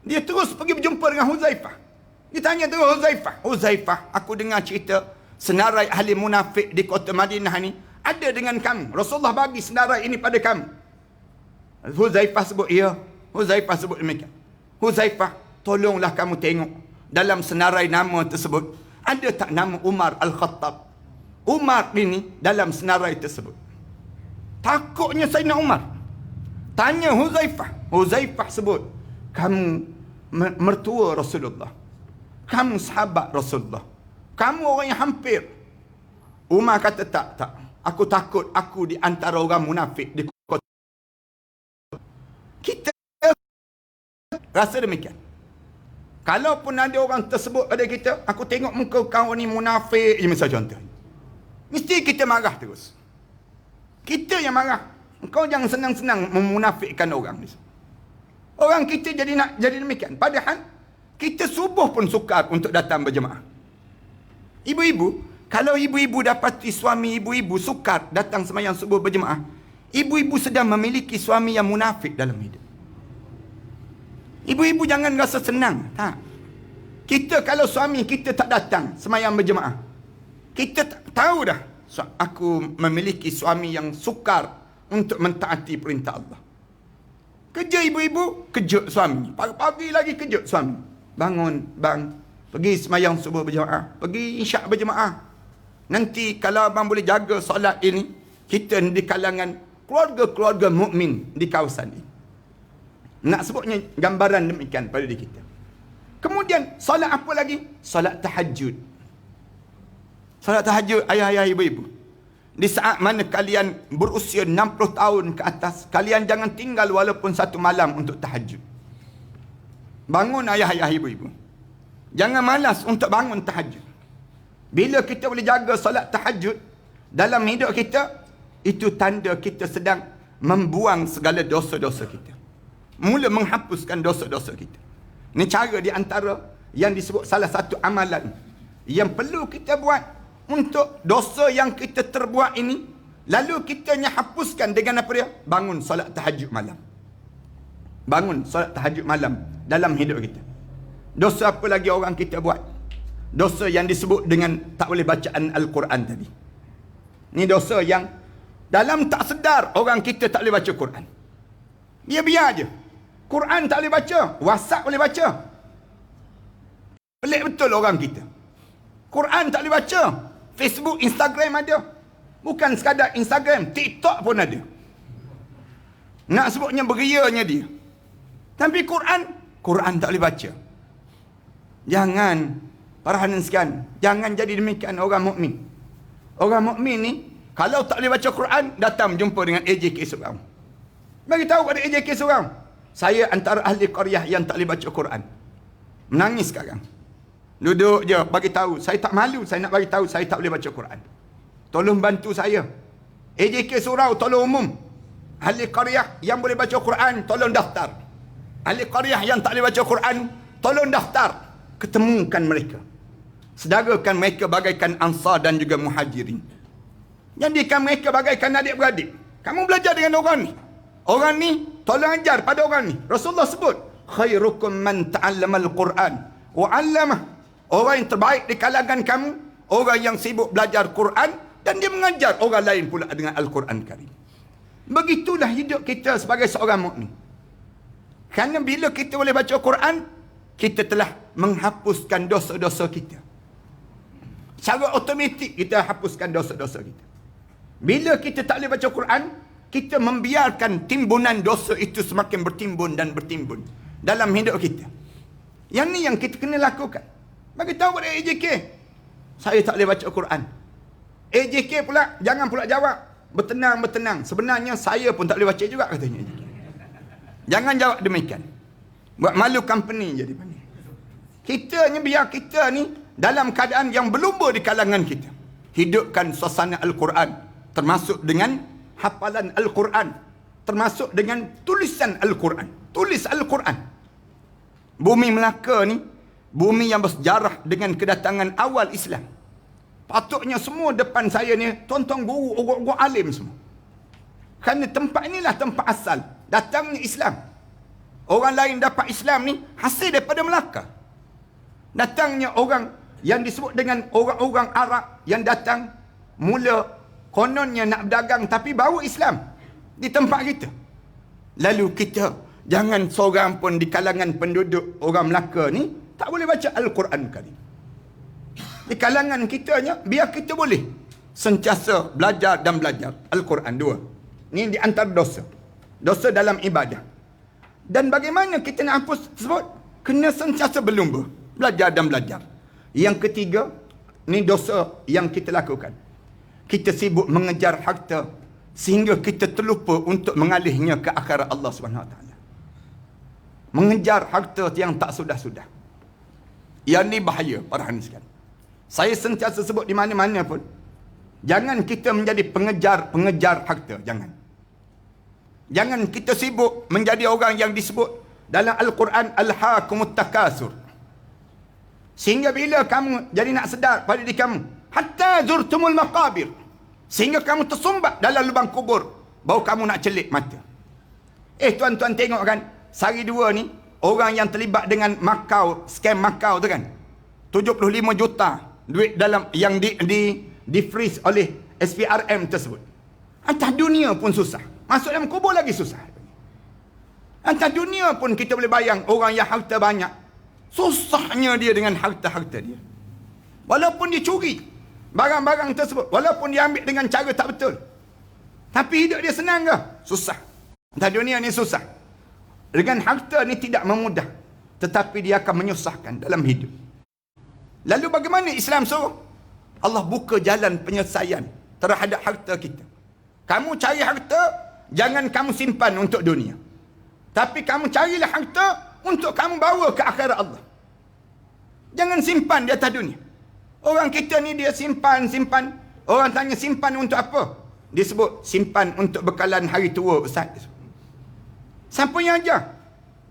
dia terus pergi berjumpa dengan Huzaifah. Dia tanya tu Huzaifah, aku dengar cerita senarai ahli munafik di kota Madinah ni ada dengan kamu. Rasulullah bagi senarai ini pada kamu. Huzaifah sebut, ya. Huzaifah sebut demikian. Huzaifah, tolonglah kamu tengok dalam senarai nama tersebut, ada tak nama Umar Al-Khattab? Umar ini dalam senarai tersebut. Takutnya Sayyidina Umar. Tanya Huzaifah. Huzaifah sebut, kamu mertua Rasulullah. Kamu sahabat Rasulullah. Kamu orang yang hampir. Umar kata tak. Aku takut aku di antara orang munafik di kota. Kita rasa demikian. Kalaupun ada orang tersebut pada kita, aku tengok muka kau ni munafik je misal contoh. Mesti kita marah terus. Kita yang marah. Kau jangan senang-senang memunafikkan orang ni. Orang kita jadi demikian. Padahal kita subuh pun sukar untuk datang berjemaah. Ibu-ibu, kalau ibu-ibu dapati suami ibu-ibu sukar datang sembahyang subuh berjemaah, ibu-ibu sedang memiliki suami yang munafik dalam hidup. Ibu-ibu jangan rasa senang. Tak. Kita kalau suami kita tak datang sembahyang berjemaah, kita tahu dah, aku memiliki suami yang sukar untuk mentaati perintah Allah. Kerja ibu-ibu, kejut suami. Pagi-pagi lagi kejut suami. Bangun, bang. Pergi sembahyang subuh berjemaah. Pergi isyak berjemaah. Nanti kalau abang boleh jaga solat ini, kita di kalangan keluarga-keluarga mukmin di kawasan ini. Nak sebutnya gambaran demikian pada diri kita. Kemudian, solat apa lagi? Solat tahajud. Solat tahajud, ayah-ayah, ibu-ibu. Di saat mana kalian berusia 60 tahun ke atas, kalian jangan tinggal walaupun satu malam untuk tahajud. Bangun ayah-ayah, ibu-ibu. Jangan malas untuk bangun tahajud. Bila kita boleh jaga solat tahajud dalam hidup kita, itu tanda kita sedang membuang segala dosa-dosa kita. Mula menghapuskan dosa-dosa kita. Ini cara di antara yang disebut salah satu amalan yang perlu kita buat untuk dosa yang kita terbuat ini. Lalu kita hapuskan dengan apa dia? Bangun solat tahajud malam. Bangun solat tahajud malam dalam hidup kita. Dosa apa lagi orang kita buat? Dosa yang disebut dengan tak boleh bacaan Al-Quran tadi. Ini dosa yang dalam tak sedar orang kita tak boleh baca Quran. Biar-biar je. Quran tak boleh baca, WhatsApp boleh baca. Pelik betul orang kita. Quran tak boleh baca, Facebook, Instagram ada. Bukan sekadar Instagram, TikTok pun ada. Nak sebutnya berianya dia. Tapi Quran tak boleh baca. Jangan, parahanan sekian, jangan jadi demikian orang mukmin. Orang mukmin ni, kalau tak boleh baca Quran, datang jumpa dengan AJK seorang. Bagi tahu pada AJK seorang, saya antara ahli qaryah yang tak boleh baca Quran. Menangis sekarang. Duduk je bagi tahu, saya tak malu, saya nak bagi tahu saya tak boleh baca Quran. Tolong bantu saya. AJK Surau tolong umum. Ahli qaryah yang boleh baca Quran, tolong daftar. Ahli qaryah yang tak boleh baca Quran, tolong daftar. Ketemukan mereka. Sedarakan mereka bagaikan Ansar dan juga Muhajirin. Jadikan mereka bagaikan adik-beradik. Kamu belajar dengan orang ni. Orang ni, tolong ajar pada orang ni. Rasulullah sebut, khairukum man ta'allama al-Quran wa 'allamah. Orang yang terbaik di kalangan kamu, orang yang sibuk belajar Quran dan dia mengajar orang lain pula dengan Al-Quran Karim. Begitulah hidup kita sebagai seorang mukmin. Kerana bila kita boleh baca Quran, kita telah menghapuskan dosa-dosa kita. Secara automatik kita hapuskan dosa-dosa kita. Bila kita tak boleh baca Quran, kita membiarkan timbunan dosa itu semakin bertimbun dan bertimbun dalam hidup kita. Yang ni yang kita kena lakukan. Bagi tahu pada AJK, saya tak boleh baca Quran. AJK pula, jangan pula jawab. Bertenang-bertenang. Sebenarnya saya pun tak boleh baca juga, katanya AJK. Jangan jawab demikian. Buat malu company je dipanggil. Kita ni, biar kita ni dalam keadaan yang berlumba di kalangan kita. Hidupkan suasana Al-Quran. Termasuk dengan hafalan Al-Quran. Termasuk dengan tulisan Al-Quran. Tulis Al-Quran. Bumi Melaka ni, bumi yang bersejarah dengan kedatangan awal Islam. Patutnya semua depan saya ni, tuan-tuan guru, guru alim semua. Kerana tempat inilah tempat asal datangnya Islam. Orang lain dapat Islam ni, hasil daripada Melaka. Datangnya orang yang disebut dengan orang-orang Arab yang datang, mula kononnya nak berdagang tapi bawa Islam di tempat kita. Lalu kita jangan seorang pun di kalangan penduduk orang Melaka ni tak boleh baca Al-Quran Karim. Di kalangan kitanya, biar kita boleh sentiasa belajar dan belajar Al-Quran. Dua. Ini di antara dosa. Dosa dalam ibadah. Dan bagaimana kita nak hapus tersebut? Kena sentiasa berlumba. Belajar dan belajar. Yang ketiga, ni dosa yang kita lakukan. Kita sibuk mengejar harta sehingga kita terlupa untuk mengalihnya ke akhirat Allah SWT. Mengejar harta yang tak sudah-sudah. Yang ni bahaya, para hadirin sekalian. Saya sentiasa sebut di mana-mana pun. Jangan kita menjadi pengejar harta. Jangan. Jangan kita sibuk menjadi orang yang disebut dalam Al-Quran, Alhaakumut Takasur. Sehingga bila kamu jadi nak sedar pada diri kamu, hatta zurtumul maqabir. Sehingga kamu tersumbat dalam lubang kubur. Baru kamu nak celik mata. Tuan-tuan tengok kan, sehari dua ni, orang yang terlibat dengan Macau, scam Macau tu kan, 75 juta duit dalam yang di freeze oleh SPRM tersebut. Atas dunia pun susah. Masuk dalam kubur lagi susah. Atas dunia pun kita boleh bayang orang yang harta banyak. Susahnya dia dengan harta-harta dia. Walaupun dia curi barang-barang tersebut. Walaupun dia ambil dengan cara tak betul. Tapi hidup dia senang ke? Susah. Atas dunia ni susah. Dengan harta ni tidak memudah. Tetapi dia akan menyusahkan dalam hidup. Lalu bagaimana Islam suruh? Allah buka jalan penyelesaian terhadap harta kita. Kamu cari harta, jangan kamu simpan untuk dunia. Tapi kamu carilah harta untuk kamu bawa ke akhirat Allah. Jangan simpan di atas dunia. Orang kita ni dia simpan. Orang tanya simpan untuk apa? Dia sebut simpan untuk bekalan hari tua, Ustaz. Siapa yang ajar?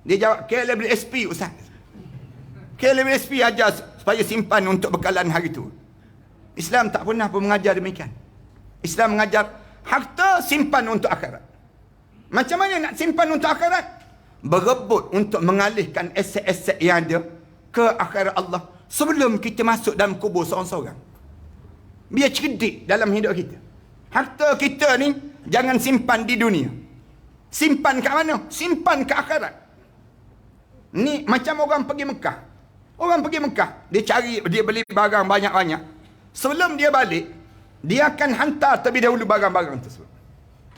Dia jawab, KLSP, Ustaz. KLSP ajar supaya simpan untuk bekalan hari tua. Islam tak pernah pun mengajar demikian. Islam mengajar harta simpan untuk akhirat. Macam mana nak simpan untuk akhirat? Berebut untuk mengalihkan aset-aset yang ada ke akhirat Allah sebelum kita masuk dalam kubur seorang-seorang. Biar cerdik dalam hidup kita. Harta kita ni jangan simpan di dunia. Simpan kat mana? Simpan ke akhirat. Ni macam orang pergi Mekah. Orang pergi Mekah, dia beli barang banyak-banyak. Sebelum dia balik, dia akan hantar terlebih dahulu barang-barang tersebut.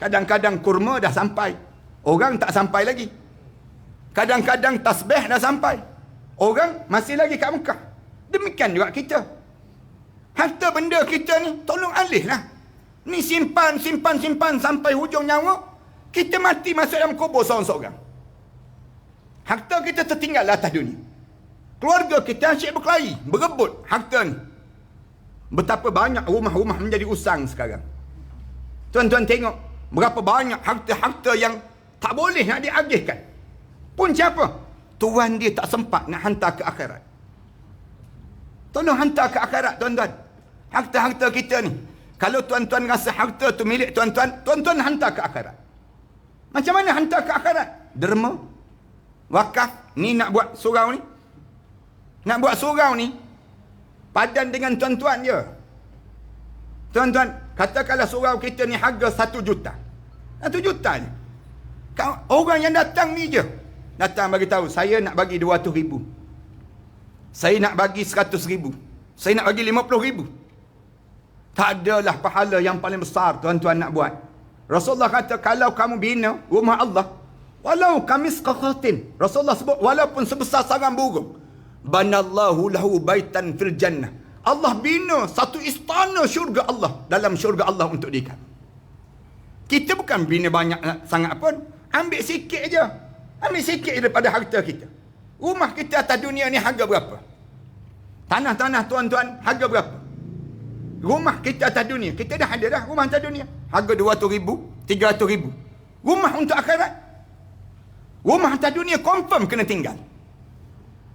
Kadang-kadang kurma dah sampai. Orang tak sampai lagi. Kadang-kadang tasbih dah sampai. Orang masih lagi kat Mekah. Demikian juga kita. Harta benda kita ni, tolong alihlah. Ni simpan sampai hujung nyawa. Kita mati masuk dalam kubur seorang-seorang. Harta kita tertinggal atas dunia. Keluarga kita asyik berkelahi, berebut harta ni. Betapa banyak rumah-rumah menjadi usang sekarang. Tuan-tuan tengok berapa banyak harta-harta yang tak boleh nak diagihkan. Pun siapa? Tuan dia tak sempat nak hantar ke akhirat. Tolong hantar ke akhirat, tuan-tuan. Harta-harta kita ni. Kalau tuan-tuan rasa harta tu milik tuan-tuan, tuan-tuan hantar ke akhirat. Macam mana hantar ke akhirat? Derma, wakaf, ni nak buat surau ni. Nak buat surau ni, padan dengan tuan-tuan je. Tuan-tuan, katakanlah surau kita ni harga 1 juta. 1 juta je. Orang yang datang ni je. Datang bagi tahu, saya nak bagi 200 ribu. Saya nak bagi 100 ribu. Saya nak bagi 50 ribu. Tak adalah pahala yang paling besar tuan-tuan nak buat. Rasulullah kata, kalau kamu bina rumah Allah, walau kamis qaqatin. Rasulullah sebut, walaupun sebesar sarang burung. Banallahu lahu baitan fil jannah. Allah bina satu istana syurga Allah, dalam syurga Allah untuk dia. Kita bukan bina banyak sangat pun. Ambil sikit je. Ambil sikit daripada harta kita. Rumah kita atas dunia ni harga berapa? Tanah-tanah tuan-tuan harga berapa? Rumah kita atas dunia, kita dah ada dah rumah atas dunia. Harga 200 ribu, 300 ribu. Rumah untuk akhirat. Rumah atas dunia confirm kena tinggal.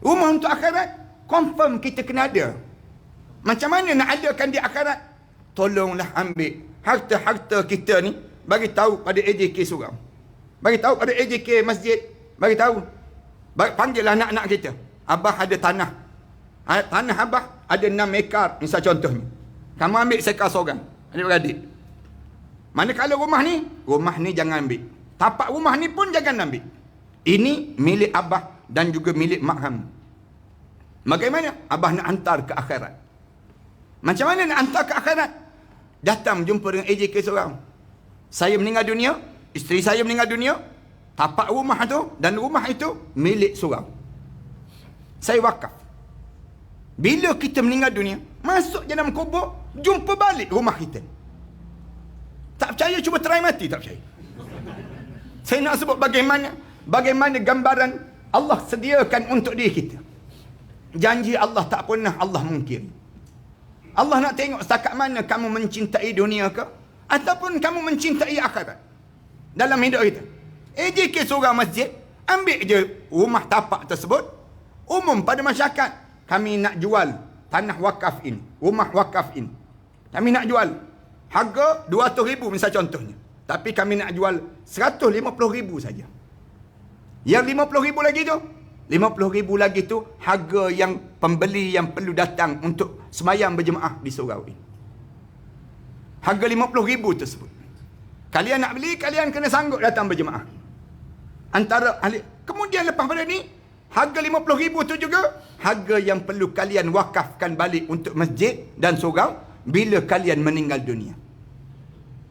Rumah untuk akhirat, confirm kita kena ada. Macam mana nak adakan di akhirat? Tolonglah ambil harta-harta kita ni, bagi tahu pada AJK surau. Bagi tahu pada AJK masjid. Bagi tahu. Panggillah anak-anak kita. Abah ada tanah. Tanah abah ada 6 ekar. Misal contohnya. Kamu ambil sekar seorang. Adik-beradik. Manakala rumah ni jangan ambil. Tapak rumah ni pun jangan ambil. Ini milik abah dan juga milik mak kamu. Bagaimana? Abah nak hantar ke akhirat. Macam mana nak hantar ke akhirat? Datang jumpa dengan AJK seorang. Saya meninggal dunia, isteri saya meninggal dunia, tapak rumah tu dan rumah itu milik surau. Saya wakaf. Bila kita meninggal dunia, masuk dalam kubur, jumpa balik rumah kita. Tak percaya, cuba try mati, tak percaya. Saya nak sebut bagaimana gambaran Allah sediakan untuk diri kita. Janji Allah tak pernah Allah mungkiri. Allah nak tengok setakat mana kamu mencintai dunia ke, ataupun kamu mencintai akhirat dalam hidup kita. AJK seorang masjid, ambil je rumah tapak tersebut, umum pada masyarakat, kami nak jual tanah wakaf ini, rumah wakaf ini. Kami nak jual. Harga 200,000 misal contohnya. Tapi kami nak jual 150,000 saja. Yang 50,000 lagi tu, 50,000 lagi tu harga yang pembeli yang perlu datang untuk semayang berjemaah di surau ini. Harga 50,000 tersebut. Kalian nak beli, kalian kena sanggup datang berjemaah. Antara ahli. Kemudian lepas pada ni, harga 50,000 tu juga harga yang perlu kalian wakafkan balik untuk masjid dan surau bila kalian meninggal dunia.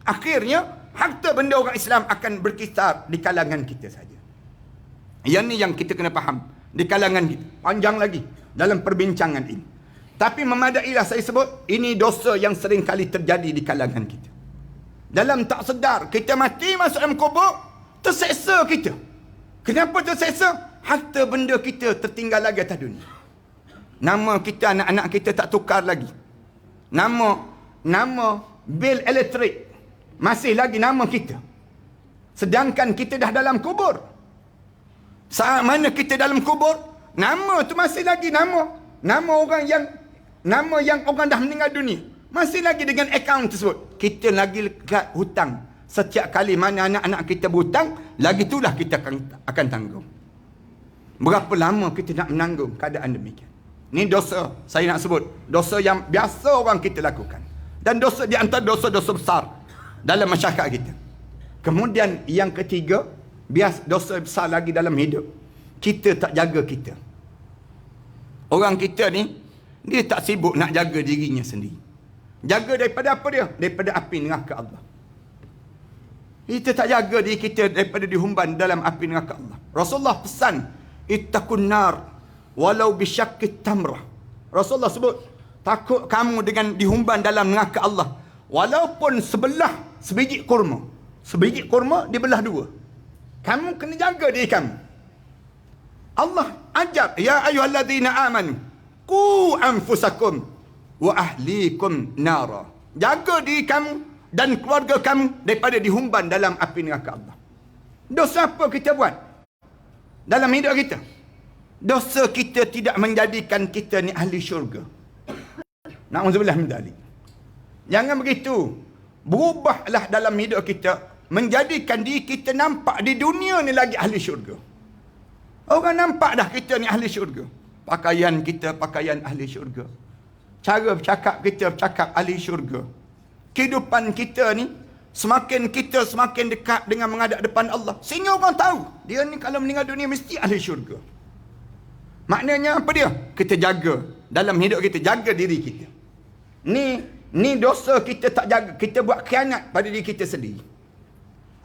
Akhirnya, harta benda orang Islam akan berkisar di kalangan kita saja. Yang ni yang kita kena faham. Di kalangan kita. Panjang lagi dalam perbincangan ini. Tapi memadailah saya sebut, ini dosa yang sering kali terjadi di kalangan kita. Dalam tak sedar, kita mati masuk dalam kubur, terseksa kita. Kenapa terseksa? Harta benda kita tertinggal lagi atas dunia. Nama kita, anak-anak kita tak tukar lagi. Nama bil elektrik masih lagi nama kita. Sedangkan kita dah dalam kubur. Saat mana kita dalam kubur, nama tu masih lagi nama orang yang orang dah meninggal dunia. Masih lagi dengan akaun tersebut. Kita lagi hutang. Setiap kali mana anak-anak kita berhutang, lagi itulah kita akan tanggung. Berapa lama kita nak menanggung keadaan demikian. Ini dosa, saya nak sebut. Dosa yang biasa orang kita lakukan. Dan dosa di antara dosa-dosa besar dalam masyarakat kita. Kemudian yang ketiga, bias dosa besar lagi dalam hidup. Kita tak jaga kita. Orang kita ni, dia tak sibuk nak jaga dirinya sendiri. Jaga daripada apa dia? Daripada api neraka Allah. Kita tak jaga diri kita daripada dihumban dalam api neraka Allah. Rasulullah pesan, ittaqun nar walau bisyaqqit tamrah. Rasulullah sebut, takut kamu dengan dihumban dalam neraka Allah walaupun sebiji kurma. Sebiji kurma dibelah dua. Kamu kena jaga diri kamu. Allah ajar, ya ayyuhallazina amanu qu anfusakum wa ahlikum nara. Jaga diri kamu dan keluarga kamu daripada dihumban dalam api neraka Allah. Dosa apa kita buat dalam hidup kita? Dosa kita tidak menjadikan kita ni ahli syurga. Na'udzubillah min dzalik. Jangan begitu. Berubahlah dalam hidup kita, menjadikan diri kita nampak di dunia ni lagi ahli syurga. Orang nampak dah kita ni ahli syurga. Pakaian kita pakaian ahli syurga. Cara bercakap kita bercakap ahli syurga. Kehidupan kita ni semakin dekat dengan menghadap depan Allah, sehingga orang tahu dia ni kalau meninggal dunia mesti ahli syurga. Maknanya apa dia? Kita jaga dalam hidup kita, jaga diri kita. Ni dosa kita tak jaga, kita buat khianat pada diri kita sendiri.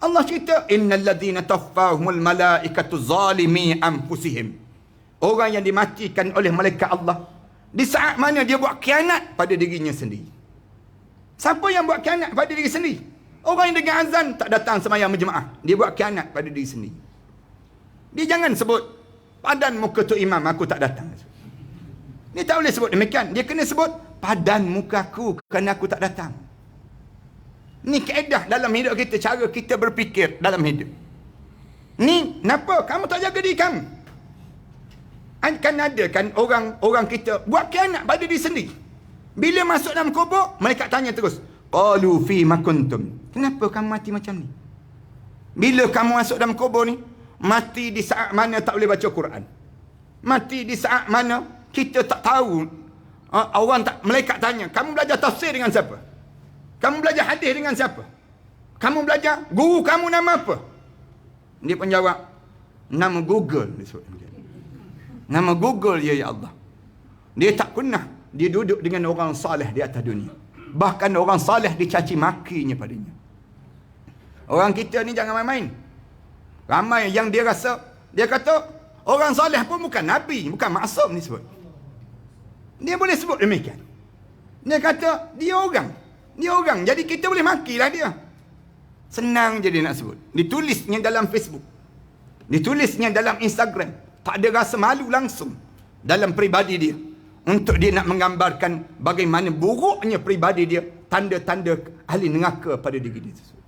Allah cerita, innal ladzina tawaffahumul malaikatu zalimi anfusihim. Orang yang dimatikan oleh malaikat Allah di saat mana dia buat khianat pada dirinya sendiri. Siapa yang buat khianat pada diri sendiri? Orang yang dengan azan tak datang sembahyang berjemaah, dia buat khianat pada diri sendiri. Dia jangan sebut padan muka tu imam aku tak datang. Dia tak boleh sebut demikian. Dia kena sebut padan mukaku kerana aku tak datang. Ni kaedah dalam hidup kita, cara kita berfikir dalam hidup. Ni kenapa kamu tak jaga diri kamu? Akan ada kan orang kita buat khianat pada diri sendiri. Bila masuk dalam kubur, malaikat tanya terus, qalu fi ma kuntum. Kenapa kamu mati macam ni? Bila kamu masuk dalam kubur ni, mati di saat mana tak boleh baca Quran. Mati di saat mana kita tak tahu. Malaikat tanya, kamu belajar tafsir dengan siapa? Kamu belajar hadis dengan siapa? Kamu belajar, guru kamu nama apa? Dia pun jawab, nama Google. Nama Google, ya Allah. Dia tak pernah dia duduk dengan orang saleh di atas dunia. Bahkan orang saleh dicaci makinya padanya. Orang kita ni jangan main-main. Ramai yang dia rasa, dia kata, Orang soleh pun bukan Nabi, bukan maksum ni sebut. Dia boleh sebut demikian. Dia kata, dia orang. Dia orang. Jadi kita boleh makilah dia. Senang je dia nak sebut. Ditulisnya dalam Facebook. Ditulisnya dalam Instagram. Tak ada rasa malu langsung dalam peribadi dia. Untuk dia nak menggambarkan bagaimana buruknya peribadi dia. Tanda-tanda ahli neraka pada diri dia tersebut.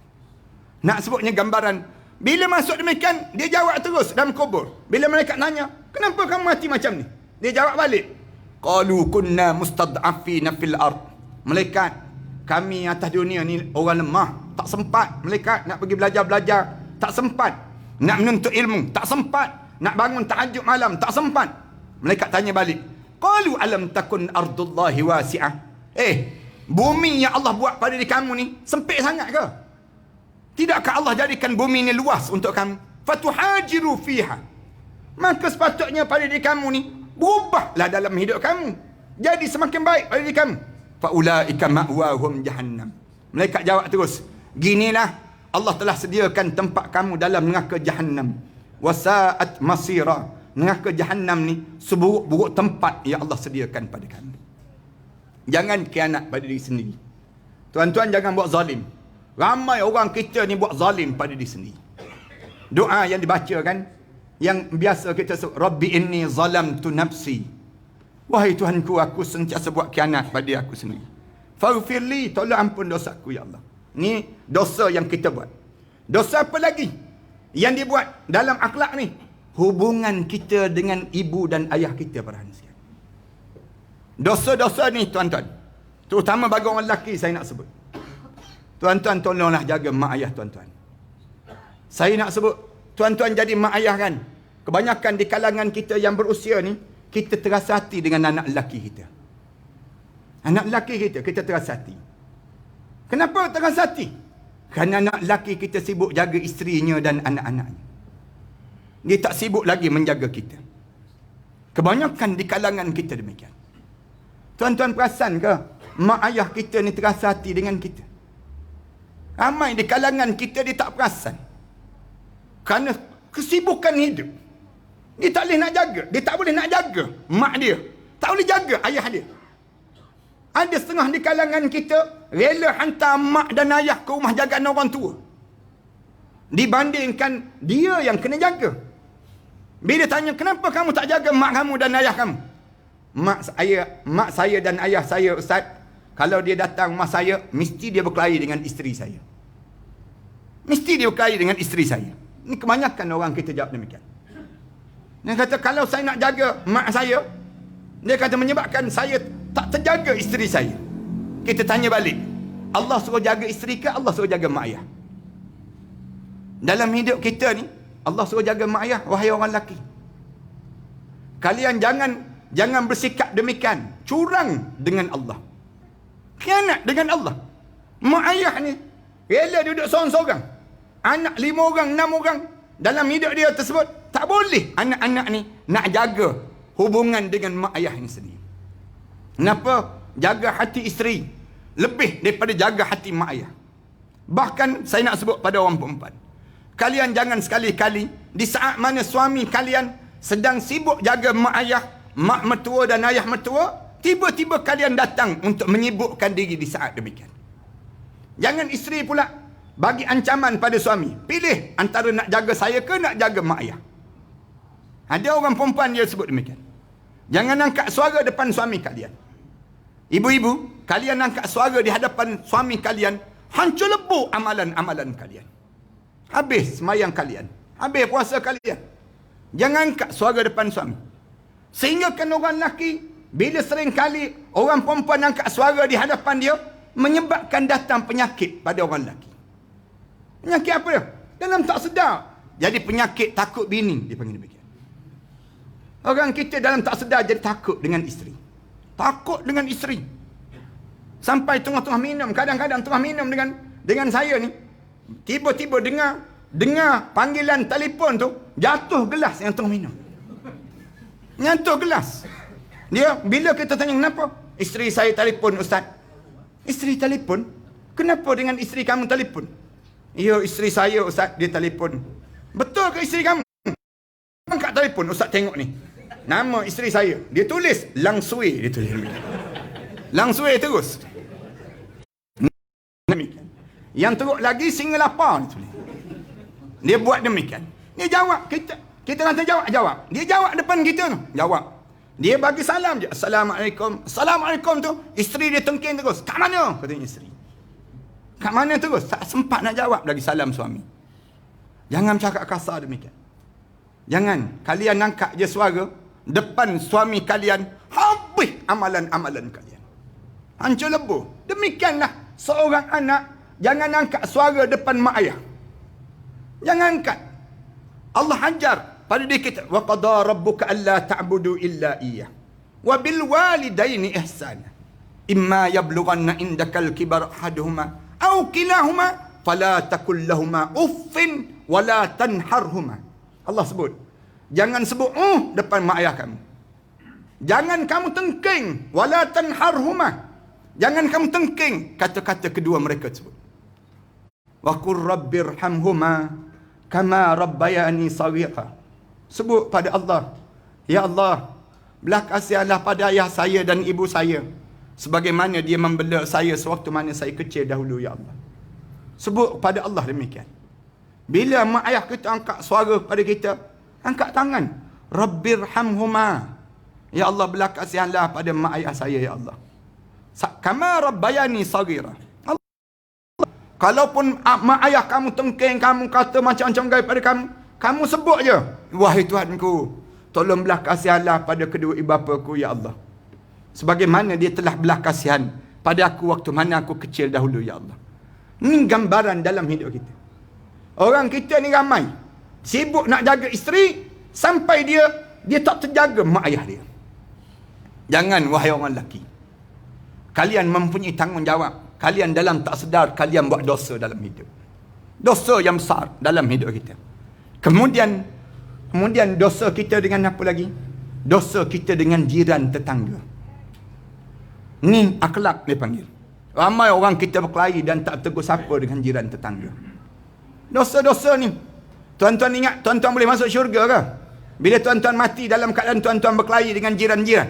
Nak sebutnya gambaran. Bila masuk demikian, dia jawab terus dalam kubur. Bila mereka tanya, kenapa kamu mati macam ni? Dia jawab balik. Qalu kunna mustad'afina fil ard. Malaikat, kami atas dunia ni orang lemah. Tak sempat. Malaikat nak pergi belajar-belajar. Tak sempat. Nak menuntut ilmu. Tak sempat. Nak bangun tahajud malam. Tak sempat. Malaikat tanya balik. Qalu alam takun ardullahi wasi'ah. Bumi yang Allah buat pada diri kamu ni sempit sangat ke? Tidakkah Allah jadikan bumi ni luas untuk kamu? Fatuhajiru fiha. Maka sepatutnya pada diri kamu ni berubahlah dalam hidup kamu. Jadi semakin baik pada diri kamu. Faulaika ma'wahum jahannam. Malaikat jawab terus. Ginilah Allah telah sediakan tempat kamu dalam neraka jahannam. Wasa'at masira. Neraka jahannam ni seburuk-buruk tempat yang Allah sediakan pada kamu. Jangan khianat pada diri sendiri. Tuan-tuan jangan buat zalim. Ramai orang kita ni buat zalim pada diri sendiri. Doa yang dibaca kan, yang biasa kita sebut, Rabbi inni zalamtu nafsi. Wahai Tuhanku, aku sentiasa buat khianat pada aku sendiri. Faghfirli, tolong ampun dosaku ya Allah. Ni dosa yang kita buat. Dosa apa lagi yang dibuat dalam akhlak ni? Hubungan kita dengan ibu dan ayah kita perhatian. Dosa-dosa ni tuan-tuan, terutama bagi orang lelaki saya nak sebut. Tuan-tuan tolonglah jaga mak ayah tuan-tuan. Saya nak sebut, tuan-tuan jadi mak ayah kan. Kebanyakan di kalangan kita yang berusia ni, kita terasa hati dengan anak lelaki kita. Anak lelaki kita terasa hati. Kenapa terasa hati? Kerana anak lelaki kita sibuk jaga isterinya dan anak-anaknya. Dia tak sibuk lagi menjaga kita. Kebanyakan di kalangan kita demikian. Tuan-tuan perasan ke? Mak ayah kita ni terasa hati dengan kita. Ramai di kalangan kita dia tak perasan. Kerana kesibukan hidup. Dia tak boleh nak jaga. Dia tak boleh nak jaga mak dia. Tak boleh jaga ayah dia. Ada setengah di kalangan kita rela hantar mak dan ayah ke rumah jagaan orang tua. Dibandingkan dia yang kena jaga. Bila tanya, kenapa kamu tak jaga mak kamu dan ayah kamu? Mak saya dan ayah saya, Ustaz, kalau dia datang rumah saya, mesti dia berkelahi dengan isteri saya. Mesti dia berkelahi dengan isteri saya. Ini kebanyakan orang kita jawab demikian. Dia kata, kalau saya nak jaga mak saya, dia kata menyebabkan saya tak terjaga isteri saya. Kita tanya balik, Allah suruh jaga isteri ke Allah suruh jaga mak ayah? Dalam hidup kita ni, Allah suruh jaga mak ayah. Wahai orang lelaki, kalian jangan bersikap demikian. Curang dengan Allah. Khianat dengan Allah. Mak ayah ni rela duduk seorang-seorang. Anak 5 orang, 6 orang. Dalam hidup dia tersebut, tak boleh anak-anak ni nak jaga hubungan dengan mak ayah ni sendiri. Kenapa? Jaga hati isteri lebih daripada jaga hati mak ayah. Bahkan saya nak sebut pada orang perempuan, kalian jangan sekali-kali di saat mana suami kalian sedang sibuk jaga mak ayah, mak mertua dan ayah mertua, tiba-tiba kalian datang untuk menyibukkan diri di saat demikian. Jangan isteri pula bagi ancaman pada suami. Pilih antara nak jaga saya ke nak jaga mak ayah. Ada orang perempuan dia sebut demikian. Jangan angkat suara depan suami kalian. Ibu-ibu, kalian angkat suara di hadapan suami kalian, hancur lebur amalan-amalan kalian. Habis semayang kalian, habis puasa kalian. Jangan angkat suara depan suami. Sehingga kan orang lelaki, bila sering kali orang perempuan angkat suara di hadapan dia, menyebabkan datang penyakit pada orang lelaki. Penyakit apa dia? Dalam tak sedar. Jadi penyakit takut bini, dia panggil demikian. Orang kita dalam tak sedar jadi takut dengan isteri. Takut dengan isteri. Sampai tengah-tengah minum, kadang-kadang tengah minum dengan saya ni, tiba-tiba dengar panggilan telefon tu, jatuh gelas yang tengah minum. Jatuh gelas. Dia, bila kita tanya kenapa? Isteri saya telefon, Ustaz. Isteri telefon? Kenapa dengan isteri kamu telefon? Ya, isteri saya, Ustaz, dia telefon. Betul ke isteri kamu angkat telefon, ustaz tengok ni. Nama isteri saya. Dia tulis Lang Sui. Dia tulis Lang Sui terus. Yang teruk lagi single apa. Dia buat demikian. Dia jawab. Kita nanti jawab. Dia jawab depan kita tu. Jawab. Dia bagi salam je. Assalamualaikum. Assalamualaikum tu. Isteri dia tengking terus. Kat mana? Katanya isteri. Kat mana terus? Tak sempat nak jawab lagi salam suami. Jangan cakap kasar demikian. Jangan. Kalian angkat je suara depan suami kalian. Habis amalan-amalan kalian. Hancur lebur. Demikianlah seorang anak. Jangan angkat suara depan mak ayah. Jangan angkat. Allah ajar pada diri kita. Wa qada rabbuka alla ta'budu illa iyyah. Wa bil walidaini ihsana. Imma yablughanna indakal kibar ahaduhuma aw kilahuma fala takul lahumā uffin wa la tanharhuma. Allah sebut. Jangan sebut depan mak ayah kamu. Jangan kamu tengking wa la tanharhuma. Jangan kamu tengking kata-kata kedua mereka sebut. Wa qur rabbirhamhuma kama rabbayani saghira. Sebut pada Allah, ya Allah, belah kasihanlah pada ayah saya dan ibu saya sebagaimana dia membela saya sewaktu mana saya kecil dahulu, ya Allah. Sebut pada Allah demikian. Bila mak ayah kita angkat suara pada kita, angkat tangan, rabbirhamhuma, ya Allah, belah kasihanlah pada mak ayah saya, ya Allah, kama rabbayani saghira. Kalaupun mak ayah kamu tengking, kamu kata macam-macam gaya pada kamu sebut je, wahai Tuhanku, tolong belah kasihanlah pada kedua ibu bapaku, ya Allah, sebagaimana dia telah belah kasihan pada aku waktu mana aku kecil dahulu, ya Allah. Ini gambaran dalam hidup kita. Orang kita ni ramai sibuk nak jaga isteri sampai dia tak terjaga mak ayah dia. Jangan, wahai orang lelaki, kalian mempunyai tanggungjawab. Kalian dalam tak sedar kalian buat dosa dalam hidup. Dosa yang besar dalam hidup kita. Kemudian dosa kita dengan apa lagi? Dosa kita dengan jiran tetangga. Ni akhlak dia panggil. Ramai orang kita berkelahi dan tak tegur sapa dengan jiran tetangga. Dosa-dosa ni. Tuan-tuan ingat tuan-tuan boleh masuk syurga ke? Bila tuan-tuan mati dalam keadaan tuan-tuan berkelahi dengan jiran-jiran.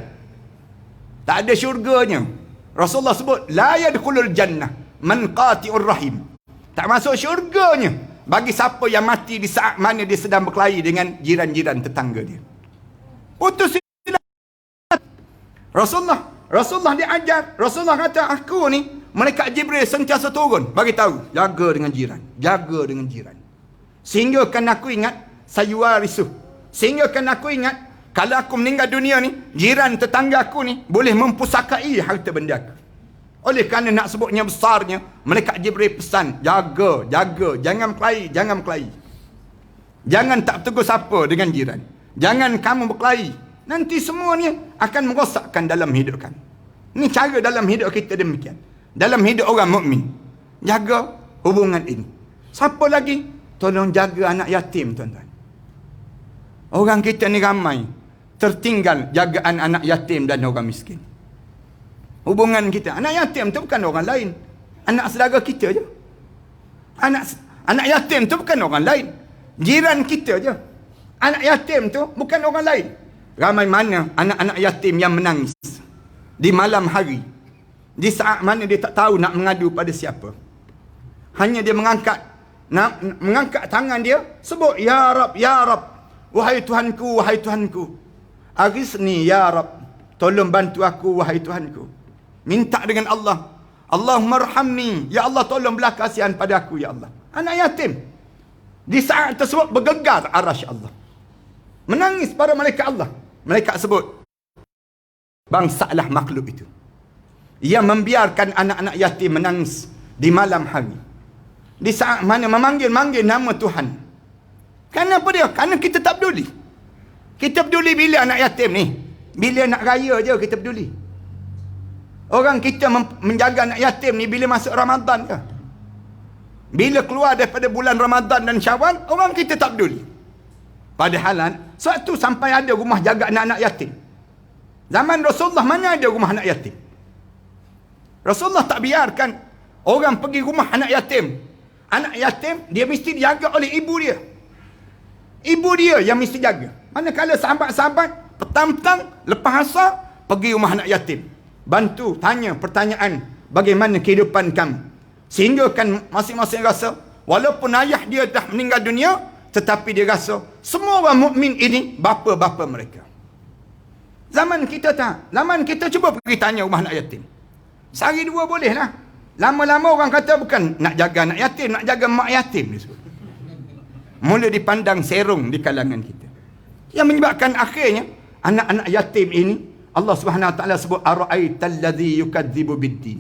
Tak ada syurganya. Rasulullah sebut, la yadkhulul jannah man qati'ur rahim. Tak masuk syurganya bagi siapa yang mati di saat mana dia sedang berkelahi dengan jiran-jiran tetangga dia. Putus Rasulullah dia ajar. Rasulullah kata, aku ni, malaikat Jibril sentiasa turun bagi tahu, jaga dengan jiran, jaga dengan jiran. Sehingga kan aku ingat sayuwarisuh. Sehingga kan aku ingat kalau aku meninggal dunia ni, jiran tetangga aku ni boleh mempusakai harta benda aku. Oleh kerana nak sebutnya besarnya, malaikat Jibril pesan, jaga, jangan berkelahi. Jangan tak tegur sapa dengan jiran. Jangan kamu berkelahi. Nanti semuanya akan merosakkan dalam hidup kamu. Ini cara dalam hidup kita demikian. Dalam hidup orang mukmin, jaga hubungan ini. Siapa lagi? Tolong jaga anak yatim, tuan-tuan. Orang kita ni ramai tertinggal jagaan anak yatim dan orang miskin. Hubungan kita, anak yatim tu bukan orang lain, anak saudara kita je. Anak yatim tu bukan orang lain, jiran kita je. Anak yatim tu bukan orang lain. Ramai mana anak-anak yatim yang menangis di malam hari, di saat mana dia tak tahu nak mengadu pada siapa. Hanya dia mengangkat tangan dia, sebut, ya Rab, ya Rab, wahai Tuhanku, wahai Tuhanku, aghithni ya Rab, tolong bantu aku wahai Tuhanku. Minta dengan Allah, Allahumma arhamni, ya Allah, tolong belah kasihan pada aku, ya Allah. Anak yatim di saat tersebut bergegar arasy Allah, menangis pada malaikat Allah. Malaikat sebut, bangsalah makhluk itu yang membiarkan anak-anak yatim menangis di malam hari, di saat mana memanggil nama Tuhan. Kenapa dia? Kerana kita tak peduli. Kita peduli bila anak yatim ni, bila nak raya je kita peduli. Orang kita menjaga anak yatim ni bila masuk Ramadan ke? Bila keluar daripada bulan Ramadan dan Syawal, orang kita tak peduli. Padahal suatu sampai ada rumah jaga anak-anak yatim. Zaman Rasulullah mana ada rumah anak yatim? Rasulullah tak biarkan orang pergi rumah anak yatim. Anak yatim dia mesti dijaga oleh ibu dia. Ibu dia yang mesti jaga. Manakala sahabat-sahabat petang-petang lepas asar pergi rumah anak yatim. Bantu tanya pertanyaan bagaimana kehidupan kamu. Sehingga kan masing-masing rasa walaupun ayah dia dah meninggal dunia, tetapi dia rasa semua orang mukmin ini bapa-bapa mereka. Zaman kita tak. Zaman kita cuba pergi tanya rumah anak yatim. Sehari dua boleh lah. Lama-lama orang kata bukan nak jaga anak yatim, nak jaga mak yatim. Mula dipandang serong di kalangan kita. Yang menyebabkan akhirnya anak-anak yatim ini Allah Subhanahu Wa Taala sebut ara'aital ladzi yukadzibu biddin.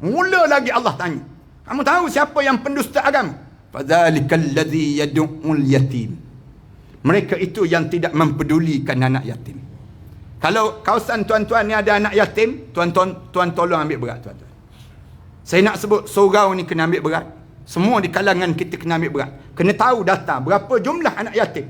Mula lagi Allah tanya, kamu tahu siapa yang pendusta agama? Fadzalikal ladzi yad'ul yatim. Mereka itu yang tidak mempedulikan anak yatim. Kalau kawasan tuan-tuan ni ada anak yatim, tuan tolong ambil berat tuan-tuan. Saya nak sebut surau ni kena ambil berat. Semua di kalangan kita kena ambil berat. Kena tahu data berapa jumlah anak yatim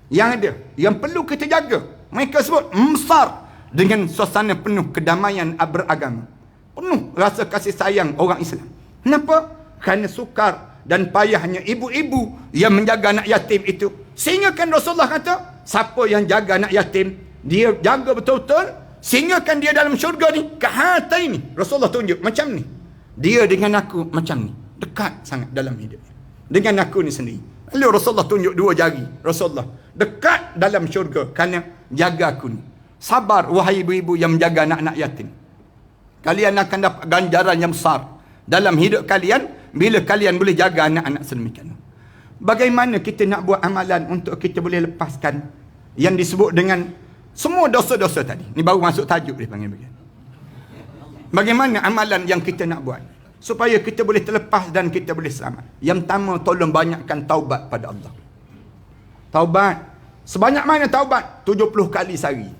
yang ada, yang perlu kita jaga. Mereka sebut besar dengan suasana penuh kedamaian beragama, penuh rasa kasih sayang orang Islam. Kenapa? Kerana sukar dan payahnya ibu-ibu yang menjaga anak yatim itu. Sehingga kan Rasulullah kata, siapa yang jaga anak yatim, dia jaga betul-betul, sehingga kan dia dalam syurga ni, kahata ini. Rasulullah tunjuk macam ni. Dia dengan aku macam ni. Dekat sangat dalam hidupnya. Dengan aku ni sendiri. Lalu Rasulullah tunjuk dua jari. Rasulullah dekat dalam syurga kerana jaga aku ni. Sabar wahai ibu-ibu yang menjaga anak-anak yatim. Kalian akan dapat ganjaran yang besar dalam hidup kalian bila kalian boleh jaga anak-anak sedemikian. Bagaimana kita nak buat amalan untuk kita boleh lepaskan yang disebut dengan semua dosa-dosa tadi. Ni baru masuk tajuk dia panggil begini. Bagaimana amalan yang kita nak buat supaya kita boleh terlepas dan kita boleh selamat? Yang pertama, tolong banyakkan taubat pada Allah. Taubat. Sebanyak mana taubat? 70 kali sehari.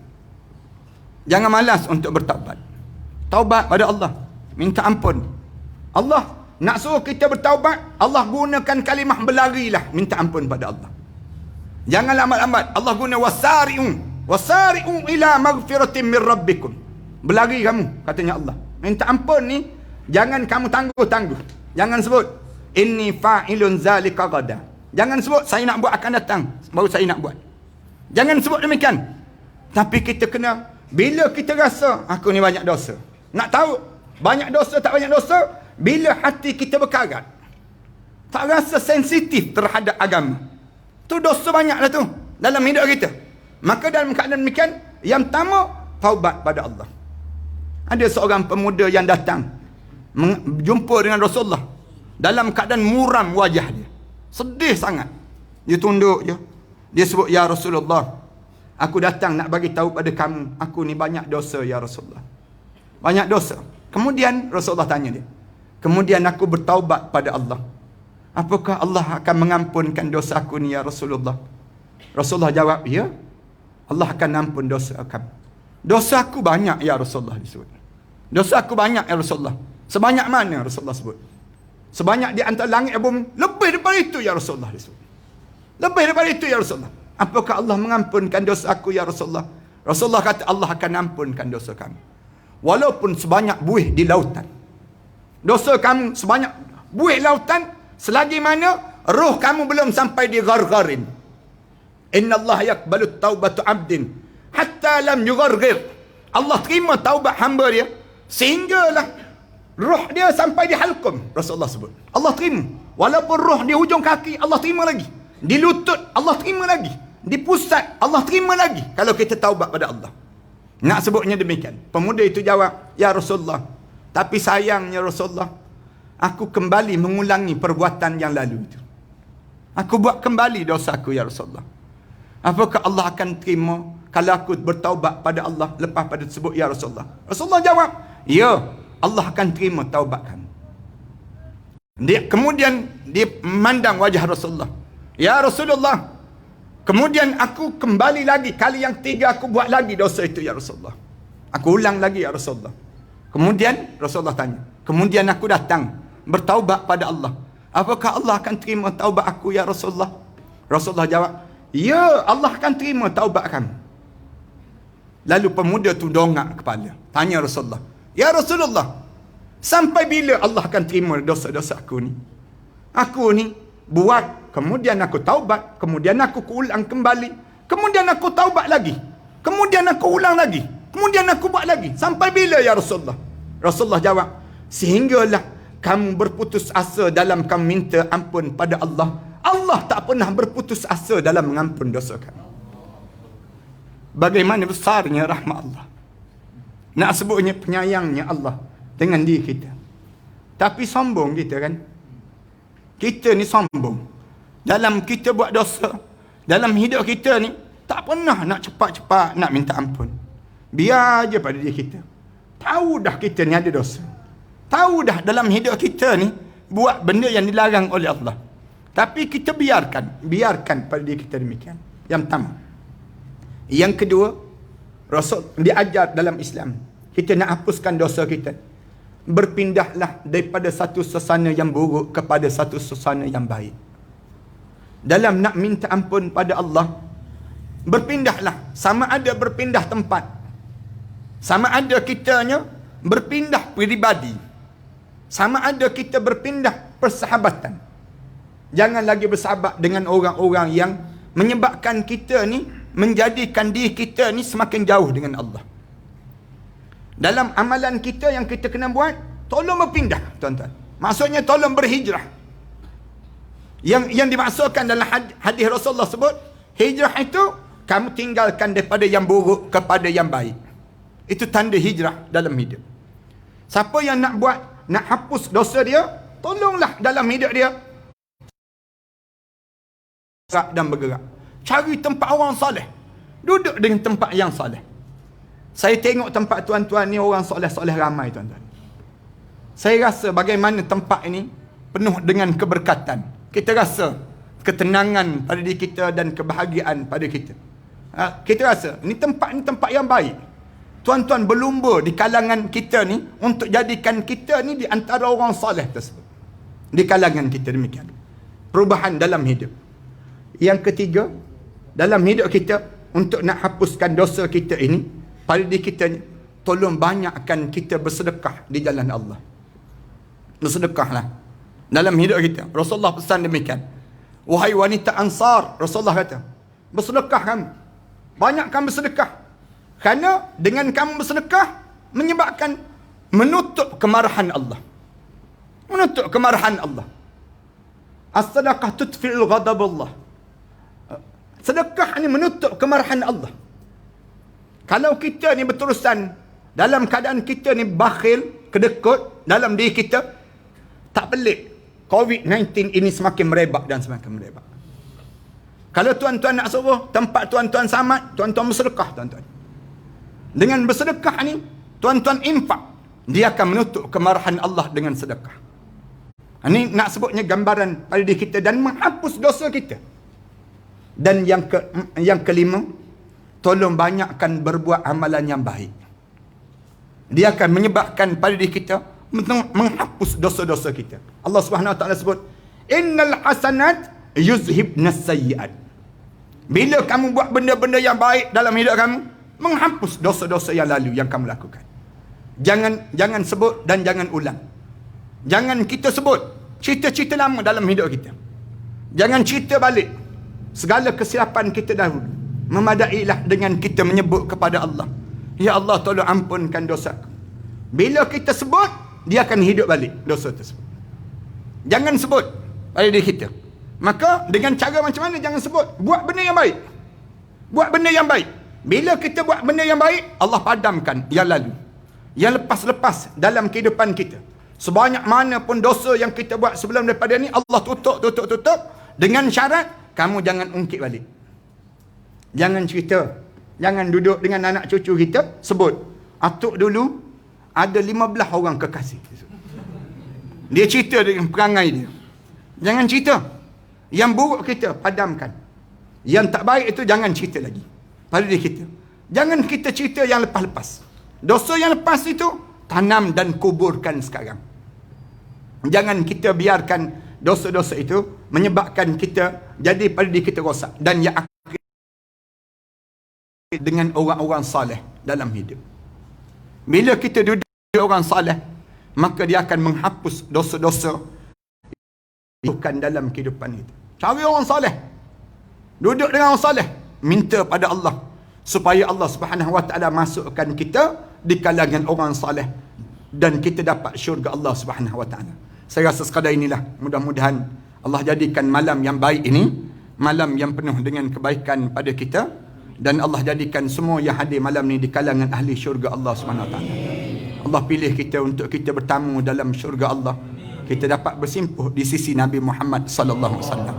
Jangan malas untuk bertaubat. Taubat pada Allah. Minta ampun. Allah nak suruh kita bertaubat, Allah gunakan kalimah berlarilah minta ampun pada Allah. Jangan lambat-lambat. Allah guna wasari'u ila maghfiratin min rabbikum. Berlari kamu, katanya Allah. Minta ampun ni jangan kamu tangguh-tangguh. Jangan sebut inni fa'ilun zalika ghadan. Jangan sebut saya nak buat akan datang, baru saya nak buat. Jangan sebut demikian. Tapi kita kena, bila kita rasa aku ni banyak dosa, nak tahu banyak dosa tak banyak dosa, bila hati kita berkarat, tak rasa sensitif terhadap agama, tu dosa banyaklah tu dalam hidup kita. Maka dalam keadaan demikian, yang pertama taubat pada Allah. Ada seorang pemuda yang datang jumpa dengan Rasulullah dalam keadaan muram wajah dia, sedih sangat. Dia tunduk je, dia sebut, ya Rasulullah, aku datang nak bagi tahu pada kamu, aku ni banyak dosa ya Rasulullah, banyak dosa. Kemudian Rasulullah tanya dia, kemudian aku bertaubat pada Allah, apakah Allah akan mengampunkan dosa aku ni ya Rasulullah? Rasulullah jawab, ya, Allah akan ampun dosa kamu. Dosa aku banyak ya Rasulullah disebut. Dosa aku banyak ya Rasulullah. Sebanyak mana Rasulullah sebut? Sebanyak di antara langit dan bumi. Lebih daripada itu ya Rasulullah disebut. Lebih daripada itu ya Rasulullah. Apakah Allah mengampunkan dosa aku ya Rasulullah? Rasulullah kata, Allah akan ampunkan dosa kamu, walaupun sebanyak buih di lautan. Dosa kamu sebanyak buih lautan, selagi mana roh kamu belum sampai di ghargharin. Inna Allah yakbalu taubatu abdin hatta lam yugharghir. Allah terima taubat hamba dia sehinggalah roh dia sampai di halqum. Rasulullah sebut, Allah terima. Walaupun roh di hujung kaki, Allah terima lagi. Di lutut, Allah terima lagi. Di pusat, Allah terima lagi. Kalau kita taubat pada Allah. Nak sebutnya demikian. Pemuda itu jawab, ya Rasulullah, tapi sayangnya Rasulullah, aku kembali mengulangi perbuatan yang lalu itu. Aku buat kembali dosaku ya Rasulullah. Apakah Allah akan terima kalau aku bertaubat pada Allah lepas pada tersebut ya Rasulullah? Rasulullah jawab, ya, Allah akan terima taubat kamu. Kemudian dia memandang wajah Rasulullah, ya Rasulullah, kemudian aku kembali lagi, kali yang tiga aku buat lagi dosa itu ya Rasulullah. Aku ulang lagi ya Rasulullah. Kemudian Rasulullah tanya, kemudian aku datang bertaubat pada Allah, apakah Allah akan terima taubat aku ya Rasulullah? Rasulullah jawab, ya, Allah akan terima taubat kamu. Lalu pemuda tu dongak kepala, tanya Rasulullah, ya Rasulullah, sampai bila Allah akan terima dosa-dosa aku ni? Aku ni buat kemudian aku taubat, kemudian aku ulang kembali, kemudian aku taubat lagi, kemudian aku ulang lagi, kemudian aku buat lagi. Sampai bila ya Rasulullah? Rasulullah jawab, sehinggalah kamu berputus asa dalam kamu minta ampun pada Allah. Allah tak pernah berputus asa dalam mengampun dosa kamu. Bagaimana besarnya rahmat Allah. Nak sebutnya penyayangnya Allah dengan diri kita. Tapi sombong kita kan. Kita ni sombong. Dalam kita buat dosa, dalam hidup kita ni, tak pernah nak cepat-cepat nak minta ampun. Biar je pada diri kita. Tahu dah kita ni ada dosa. Tahu dah dalam hidup kita ni buat benda yang dilarang oleh Allah. Tapi kita biarkan pada diri kita demikian. Yang pertama. Yang kedua, Rasul diajar dalam Islam, kita nak hapuskan dosa kita, berpindahlah daripada satu suasana yang buruk kepada satu suasana yang baik. Dalam nak minta ampun pada Allah, berpindahlah. Sama ada berpindah tempat, sama ada kitanya berpindah pribadi, sama ada kita berpindah persahabatan. Jangan lagi bersahabat dengan orang-orang yang menyebabkan kita ni, menjadikan diri kita ni semakin jauh dengan Allah. Dalam amalan kita yang kita kena buat, tolong berpindah, tuan-tuan. Maksudnya tolong berhijrah. Yang dimaksudkan dalam hadis Rasulullah sebut, hijrah itu kamu tinggalkan daripada yang buruk kepada yang baik. Itu tanda hijrah dalam hidup. Siapa yang nak buat, nak hapus dosa dia, tolonglah dalam hidup dia dan bergerak. Cari tempat orang soleh. Duduk dengan tempat yang soleh. Saya tengok tempat tuan-tuan ni orang soleh-soleh ramai, tuan-tuan. Saya rasa bagaimana tempat ini penuh dengan keberkatan. Kita rasa ketenangan pada diri kita dan kebahagiaan pada kita. Kita rasa ni tempat yang baik. Tuan-tuan berlumba di kalangan kita ni untuk jadikan kita ni di antara orang soleh tersebut. Di kalangan kita demikian. Perubahan dalam hidup. Yang ketiga, dalam hidup kita, untuk nak hapuskan dosa kita ini, pada diri kita, tolong banyakkan kita bersedekah di jalan Allah. Bersedekahlah dalam hidup kita. Rasulullah pesan demikian. Wahai wanita Ansar, Rasulullah kata, bersedekah kamu. Banyakkan bersedekah. Kerana dengan kamu bersedekah, menyebabkan menutup kemarahan Allah. Menutup kemarahan Allah. As-sadaqah tutfi'ul ghadab Allah. Sedekah ni menutup kemarahan Allah. Kalau kita ni berterusan dalam keadaan kita ni bakhil, kedekut dalam diri kita, tak pelik COVID-19 ini semakin merebak dan semakin merebak. Kalau tuan-tuan nak suruh tempat tuan-tuan selamat, tuan-tuan bersedekah, tuan-tuan. Dengan bersedekah ni, tuan-tuan infak, dia akan menutup kemarahan Allah dengan sedekah. Ini nak sebutnya gambaran pada diri kita dan menghapus dosa kita. Dan yang kelima, tolong banyakkan berbuat amalan yang baik. Dia akan menyebabkan pada diri kita menghapus dosa-dosa kita. Allah Subhanahu Wa Taala sebut, innal hasanat yuzhibnas sayyi'at. Bila kamu buat benda-benda yang baik dalam hidup kamu, menghapus dosa-dosa yang lalu yang kamu lakukan. Jangan sebut dan jangan ulang. Jangan kita sebut cerita-cerita lama dalam hidup kita. Jangan cerita balik segala kesilapan kita dahulu. Memadailah dengan kita menyebut kepada Allah, ya Allah, tolong ampunkan dosaku. Bila kita sebut, dia akan hidup balik dosa tersebut. Jangan sebut pada diri kita. Maka dengan cara macam mana jangan sebut? Buat benda yang baik. Buat benda yang baik. Bila kita buat benda yang baik, Allah padamkan yang lalu, yang lepas-lepas dalam kehidupan kita. Sebanyak mana pun dosa yang kita buat sebelum daripada ni, Allah tutup. Dengan syarat, kamu jangan ungkit balik. Jangan cerita. Jangan duduk dengan anak cucu kita, sebut, atuk dulu ada 15 orang kekasih. Dia cerita dengan perangai dia. Jangan cerita. Yang buruk kita padamkan. Yang tak baik itu jangan cerita lagi pada diri kita. Jangan kita cerita yang lepas-lepas. Dosa yang lepas itu tanam dan kuburkan sekarang. Jangan kita biarkan dosa-dosa itu menyebabkan kita jadi pada diri kita rosak. Dan yang akhir dengan orang-orang saleh dalam hidup. Bila kita duduk dengan orang saleh, maka dia akan menghapus dosa-dosa bukan dalam kehidupan itu. Cari orang soleh. Duduk dengan orang soleh. Minta pada Allah supaya Allah Subhanahu Wa Taala masukkan kita di kalangan orang soleh dan kita dapat syurga Allah Subhanahu Wa Taala. Saya rasa sekadar inilah, mudah-mudahan Allah jadikan malam yang baik ini malam yang penuh dengan kebaikan pada kita, dan Allah jadikan semua yang hadir malam ni di kalangan ahli syurga Allah Subhanahu Wa Taala. Allah pilih kita untuk kita bertamu dalam syurga Allah. Kita dapat bersimpuh di sisi Nabi Muhammad sallallahu alaihi wasallam.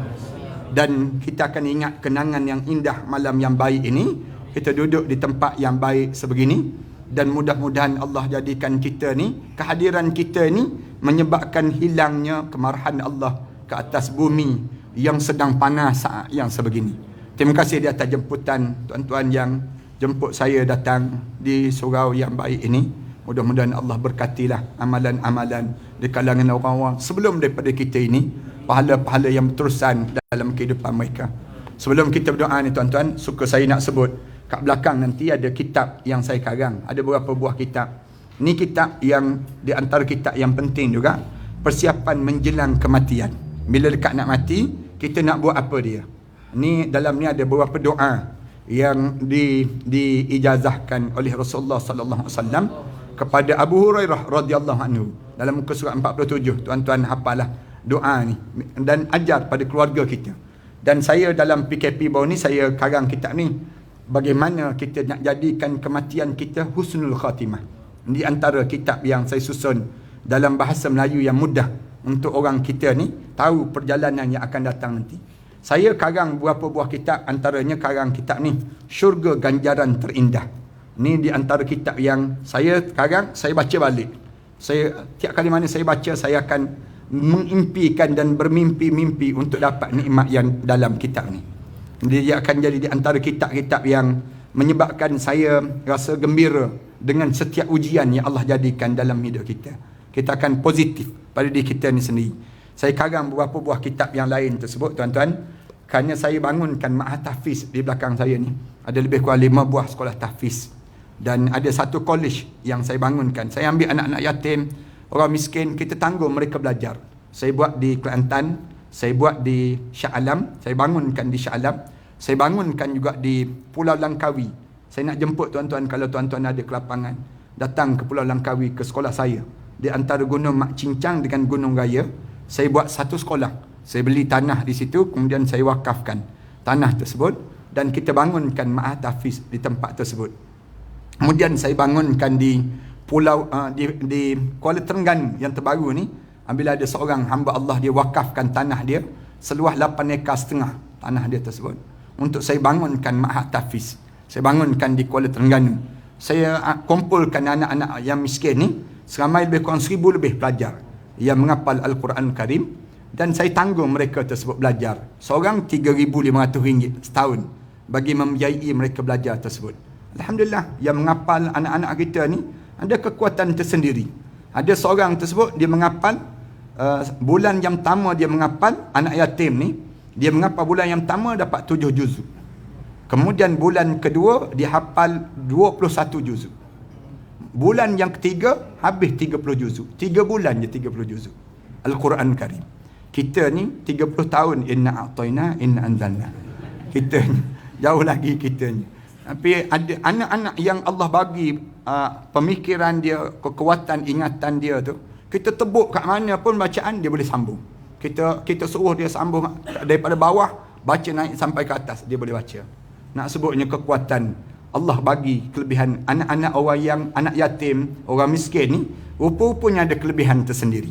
Dan kita akan ingat kenangan yang indah malam yang baik ini. Kita duduk di tempat yang baik sebegini, dan mudah-mudahan Allah jadikan kita ni, kehadiran kita ni menyebabkan hilangnya kemarahan Allah ke atas bumi yang sedang panas saat yang sebegini. Terima kasih di atas jemputan tuan-tuan yang jemput saya datang di surau yang baik ini. Mudah-mudahan Allah berkatilah amalan-amalan di kalangan orang-orang sebelum daripada kita ini, pahala-pahala yang berterusan dalam kehidupan mereka. Sebelum kita berdoa ni tuan-tuan, suka saya nak sebut, kat belakang nanti ada kitab yang saya karang. Ada beberapa buah kitab. Ni kitab yang di antara kitab yang penting juga, persiapan menjelang kematian. Bila dekat nak mati, kita nak buat apa dia. Ni dalam ni ada beberapa doa yang diijazahkan oleh Rasulullah sallallahu alaihi wasallam kepada Abu Hurairah radhiyallahu anhu dalam muka surat 47. Tuan-tuan hafalah doa ni dan ajar pada keluarga kita. Dan saya dalam PKP baru ni saya karang kitab ni, bagaimana kita nak jadikan kematian kita husnul khatimah. Di antara kitab yang saya susun dalam bahasa Melayu yang mudah untuk orang kita ni tahu perjalanan yang akan datang nanti. Saya karang beberapa buah kitab, antaranya karang kitab ni, Syurga Ganjaran Terindah. Ni di antara kitab yang saya karang, saya baca balik. Saya tiap kali mana saya baca, saya akan mengimpikan dan bermimpi-mimpi untuk dapat nikmat yang dalam kitab ni. Dia akan jadi di antara kitab-kitab yang menyebabkan saya rasa gembira dengan setiap ujian yang Allah jadikan dalam hidup kita. Kita akan positif pada diri kita ni sendiri. Saya karang beberapa buah kitab yang lain tersebut tuan-tuan, kerana saya bangunkan ma'had tahfiz di belakang saya ni. Ada lebih kurang 5 buah sekolah tahfiz. Dan ada satu college yang saya bangunkan. Saya ambil anak-anak yatim, orang miskin, kita tanggung mereka belajar. Saya buat di Kelantan, saya buat di Shah Alam, saya bangunkan di Shah Alam, saya bangunkan juga di Pulau Langkawi. Saya nak jemput tuan-tuan, kalau tuan-tuan ada kelapangan, datang ke Pulau Langkawi, ke sekolah saya. Di antara Gunung Mak Cincang dengan Gunung Raya, saya buat satu sekolah. Saya beli tanah di situ, kemudian saya wakafkan tanah tersebut, dan kita bangunkan ma'had tahfiz di tempat tersebut. Kemudian saya bangunkan di pulau di Kuala Terengganu yang terbaru ni, bila ada seorang hamba Allah, dia wakafkan tanah dia seluas 8,5 ekar tanah dia tersebut untuk saya bangunkan ma'had tahfiz. Saya bangunkan di Kuala Terengganu. Saya kumpulkan anak-anak yang miskin ni, seramai lebih kurang 1,000 lebih pelajar yang menghafal Al-Quran Karim, dan saya tanggung mereka tersebut belajar. Seorang RM3,500 setahun bagi membiayai mereka belajar tersebut. Alhamdulillah, yang menghafal anak-anak kita ni ada kekuatan tersendiri. Ada seorang tersebut, dia menghafal bulan yang pertama dia menghafal, anak yatim ni, dia menghafal bulan yang pertama dapat 7 juzuk. Kemudian bulan kedua dia hafal 21 juzuk. Bulan yang ketiga habis 30 juzuk. 3 bulan je 30 juzuk Al-Quran Karim. Kita ni 30 tahun, inna a'tayna inna anzalna. Kita jauh lagi kita ni. Tapi ada anak-anak yang Allah bagi pemikiran dia, kekuatan ingatan dia tu, kita tebuk kat mana pun bacaan dia boleh sambung. Kita suruh dia sambung daripada bawah, baca naik sampai ke atas, dia boleh baca. Nak sebutnya kekuatan Allah bagi kelebihan anak-anak orang yang anak yatim, orang miskin ni, rupa-rupanya ada kelebihan tersendiri.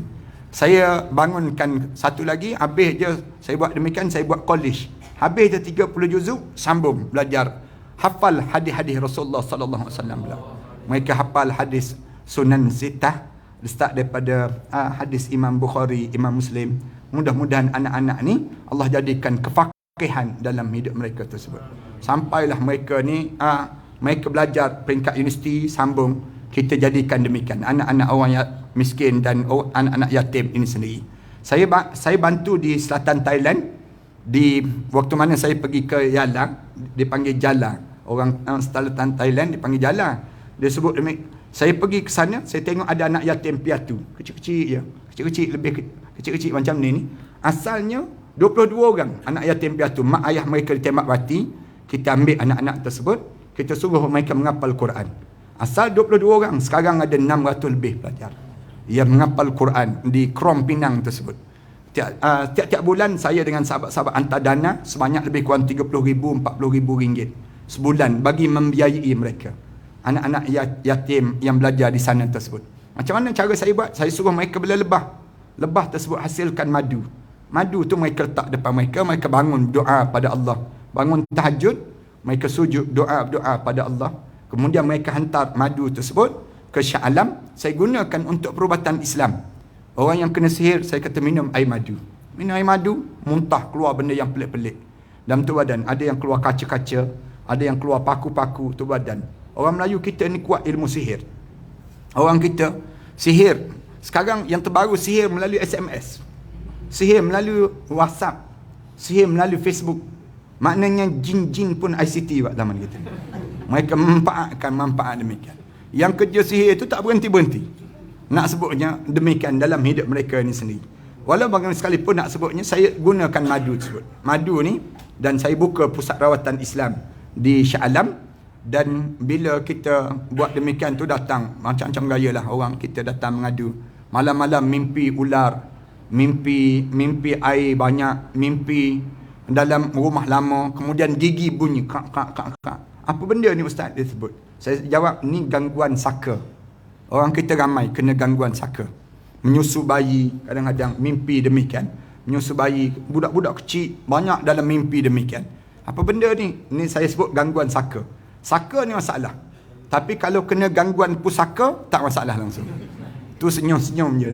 Saya bangunkan satu lagi, habis je saya buat demikian, saya buat college. Habis je 30 juzuk, sambung belajar hafal hadis-hadis Rasulullah sallallahu alaihi wasallam. Mereka hafal hadis Sunan Sittah, start daripada hadis Imam Bukhari, Imam Muslim. Mudah-mudahan anak-anak ni Allah jadikan kefakihan dalam hidup mereka tersebut. Sampailah mereka ni mereka belajar peringkat universiti, sambung. Kita jadikan demikian anak-anak orang miskin dan anak-anak yatim ini sendiri. Saya bantu di selatan Thailand, di waktu mana saya pergi ke Yalang, dipanggil Jala. Orang selatan Thailand dipanggil Jala. Dia sebut saya pergi ke sana, saya tengok ada anak yatim piatu, kecil-kecil je. Kecil-kecil, lebih kecil-kecil macam ni. Asalnya 22 orang anak yatim piatu, mak ayah mereka ditembak mati. Kita ambil anak-anak tersebut, kita suruh mereka menghafal Quran. Asal 22 orang, sekarang ada 600 lebih pelajar yang menghafal Quran di Krom Pinang tersebut. Tiap-tiap bulan saya dengan sahabat-sahabat hantar dana sebanyak lebih kurang 30,000, 40,000 ringgit sebulan bagi membiayai mereka, anak-anak yatim yang belajar di sana tersebut. Macam mana cara saya buat? Saya suruh mereka bela lebah. Lebah tersebut hasilkan madu. Madu tu mereka letak depan mereka, mereka bangun doa pada Allah. Bangun tahajud, mereka sujud doa pada Allah. Kemudian mereka hantar madu tersebut ke Shah Alam. Saya gunakan untuk perubatan Islam. Orang yang kena sihir, saya kata minum air madu. Minum air madu, muntah keluar benda yang pelik-pelik dalam tu badan. Ada yang keluar kaca-kaca, ada yang keluar paku-paku tu badan. Orang Melayu kita ni kuat ilmu sihir. Orang kita sihir. Sekarang yang terbaru sihir melalui SMS. Sihir melalui WhatsApp. Sihir melalui Facebook. Maknanya jin-jin pun ICT buat zaman kita. Mereka memanfaatkan manfaat demikian. Yang kerja sihir itu tak berhenti-berhenti. Nak sebutnya demikian dalam hidup mereka ni sendiri. Walau bagaimana sekalipun nak sebutnya, saya gunakan madu tersebut. Madu ni, dan saya buka pusat rawatan Islam di Shah Alam. Dan bila kita buat demikian tu, datang macam-macam gaya lah orang kita datang mengadu. Malam-malam mimpi ular, mimpi air banyak, mimpi dalam rumah lama, kemudian gigi bunyi kak. Apa benda ni ustaz? Dia sebut. Saya jawab, ni gangguan saka. Orang kita ramai kena gangguan saka. Menyusu bayi, kadang-kadang mimpi demikian. Menyusu bayi, budak-budak kecil banyak dalam mimpi demikian. Apa benda ni? Ni saya sebut gangguan saka. Saka ni masalah. Tapi kalau kena gangguan pusaka, tak masalah langsung. Tu senyum-senyum je.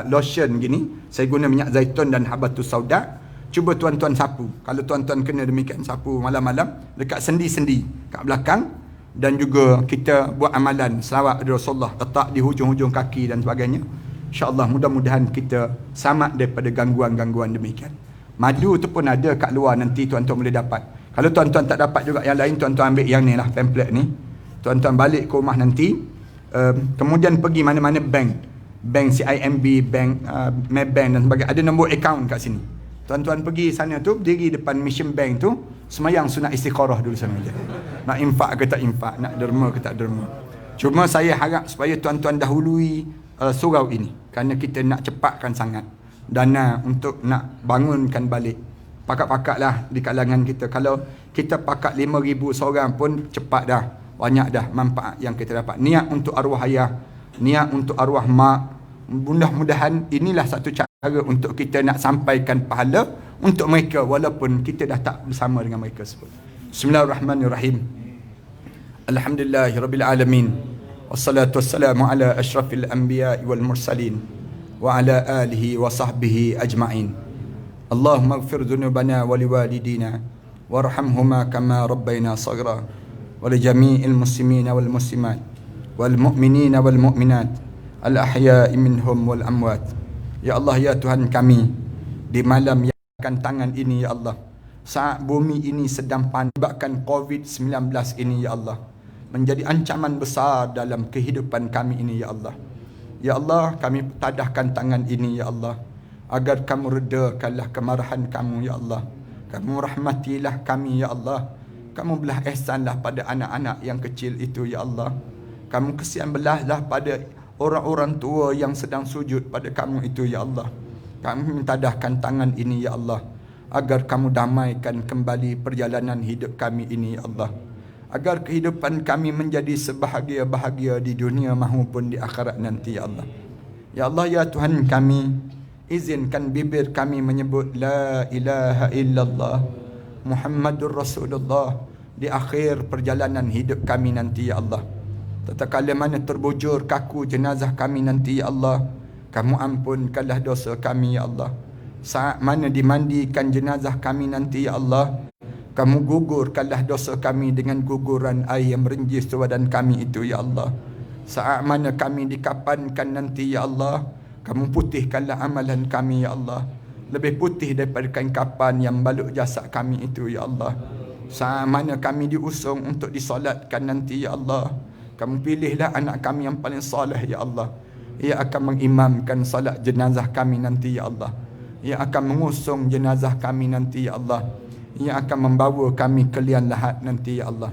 Lotion gini, saya guna minyak zaitun dan habatus sauda. Cuba tuan-tuan sapu. Kalau tuan-tuan kena demikian, sapu malam-malam dekat sendi-sendi kat belakang. Dan juga kita buat amalan selawat pada Rasulullah, letak di hujung-hujung kaki dan sebagainya. InsyaAllah mudah-mudahan kita selamat daripada gangguan-gangguan demikian. Madu tu pun ada kat luar, nanti tuan-tuan boleh dapat. Kalau tuan-tuan tak dapat juga yang lain, tuan-tuan ambil yang ni lah, pamphlet ni. Tuan-tuan balik ke rumah nanti. Kemudian pergi mana-mana bank CIMB, bank Maybank dan sebagainya. Ada nombor akaun kat sini. Tuan-tuan pergi sana tu, berdiri depan Mission Bank tu, semayang sunat istikharah dulu sana je. Nak infak ke tak infak, nak derma ke tak derma. Cuma saya harap supaya tuan-tuan dahului surau ini, kerana kita nak cepatkan sangat dana untuk nak bangunkan balik. Pakat-pakat lah di kalangan kita. Kalau kita pakat 5,000 seorang pun cepat dah, banyak dah manfaat yang kita dapat. Niat untuk arwah ayah, niat untuk arwah mak. Mudah-mudahan inilah satu cara untuk kita nak sampaikan pahala untuk mereka, walaupun kita dah tak bersama dengan mereka sebut. Bismillahirrahmanirrahim. Alhamdulillahirabbil alamin. Wassalatu wassalamu ala asyrafil anbiya'i wal mursalin wa ala alihi wa sahbihi ajma'in. Allahumma ighfir dhunubana wa liwalidina warhamhuma kama rabbayna saghira wa li jami'il muslimina wal muslimat wal mu'minina wal mu'minat al ahya'i minhum wal amwat. Ya Allah, ya Tuhan kami, di malam yang akan tangan ini ya Allah, saat bumi ini sedang pandangkan COVID-19 ini ya Allah, menjadi ancaman besar dalam kehidupan kami ini ya Allah. Ya Allah, kami tadahkan tangan ini ya Allah, agar kamu redakanlah kemarahan kamu ya Allah. Kamu rahmatilah kami ya Allah. Kamu belah ihsanlah pada anak-anak yang kecil itu ya Allah. Kamu kesian belahlah pada orang-orang tua yang sedang sujud pada kamu itu ya Allah. Kami mentadahkan tangan ini ya Allah, agar kamu damaikan kembali perjalanan hidup kami ini ya Allah, agar kehidupan kami menjadi sebahagia-bahagia di dunia maupun di akhirat nanti ya Allah. Ya Allah, ya Tuhan kami, izinkan bibir kami menyebut la ilaha illallah Muhammadur Rasulullah di akhir perjalanan hidup kami nanti ya Allah. Tatkala mana terbujur kaku jenazah kami nanti ya Allah, kamu ampunkanlah dosa kami ya Allah. Saat mana dimandikan jenazah kami nanti ya Allah, kamu gugurkanlah dosa kami dengan guguran air yang merenjis badan kami itu ya Allah. Saat mana kami dikapankan nanti ya Allah, kamu putihkanlah amalan kami ya Allah, lebih putih daripada kain kapan yang balut jasad kami itu ya Allah. Saat mana kami diusung untuk disolatkan nanti ya Allah, kamu pilihlah anak kami yang paling soleh ya Allah, ia akan mengimamkan salat jenazah kami nanti ya Allah. yang akan mengusung jenazah kami nanti ya Allah, yang akan membawa kami ke liang lahat nanti ya Allah.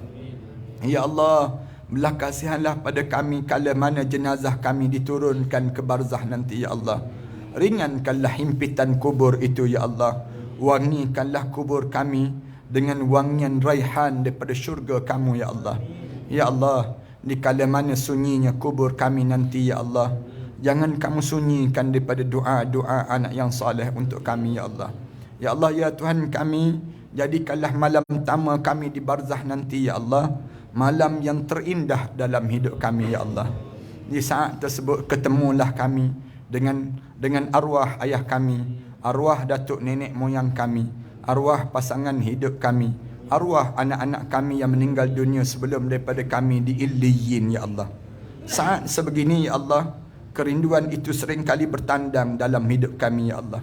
Ya Allah, belah kasihanlah pada kami kala mana jenazah kami diturunkan ke barzah nanti ya Allah. Ringankanlah himpitan kubur itu ya Allah. Wangikanlah kubur kami dengan wangian raihan daripada syurga kamu ya Allah. Ya Allah, di kala mana sunyinya kubur kami nanti ya Allah, jangan kamu sunyikan daripada doa-doa anak yang saleh untuk kami ya Allah. Ya Allah, ya Tuhan kami, jadikanlah malam pertama kami di barzah nanti ya Allah malam yang terindah dalam hidup kami ya Allah. Di saat tersebut ketemulah kami dengan arwah ayah kami, arwah datuk nenek moyang kami, arwah pasangan hidup kami, arwah anak-anak kami yang meninggal dunia sebelum daripada kami di Illiyin ya Allah. Saat sebegini ya Allah, kerinduan itu seringkali bertandang dalam hidup kami ya Allah.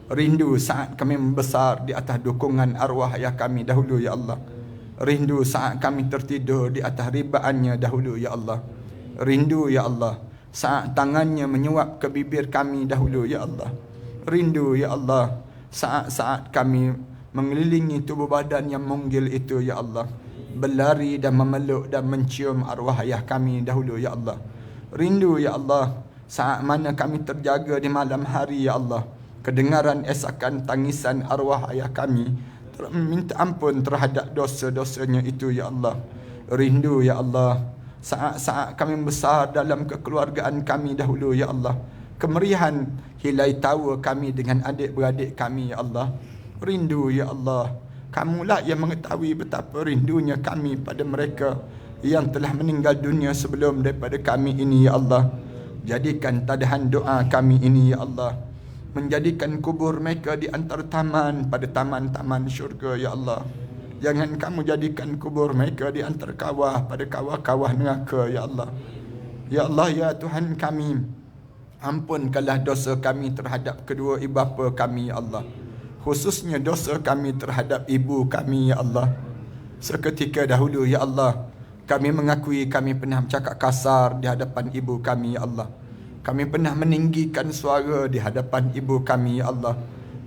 Rindu saat kami membesar di atas dukungan arwah ayah kami dahulu ya Allah. Rindu saat kami tertidur di atas ribaannya dahulu ya Allah. Rindu ya Allah saat tangannya menyuap ke bibir kami dahulu ya Allah. Rindu ya Allah saat-saat kami mengelilingi tubuh badan yang munggil itu ya Allah, berlari dan memeluk dan mencium arwah ayah kami dahulu ya Allah. Rindu ya Allah saat mana kami terjaga di malam hari ya Allah, kedengaran esakan tangisan arwah ayah kami minta ampun terhadap dosa-dosanya itu ya Allah. Rindu ya Allah saat-saat kami besar dalam kekeluargaan kami dahulu ya Allah, kemeriahan hilai tawa kami dengan adik-beradik kami ya Allah. Rindu ya Allah, kamulah yang mengetahui betapa rindunya kami pada mereka yang telah meninggal dunia sebelum daripada kami ini ya Allah. Jadikan tadahan doa kami ini ya Allah, menjadikan kubur mereka di antara taman pada taman-taman syurga ya Allah. Jangan kamu jadikan kubur mereka di antara kawah pada kawah-kawah neraka ya Allah. Ya Allah, ya Tuhan kami, ampunkanlah dosa kami terhadap kedua ibu bapa kami ya Allah, khususnya dosa kami terhadap ibu kami ya Allah. Seketika dahulu ya Allah, kami mengakui kami pernah bercakap kasar di hadapan ibu kami ya Allah. Kami pernah meninggikan suara di hadapan ibu kami ya Allah.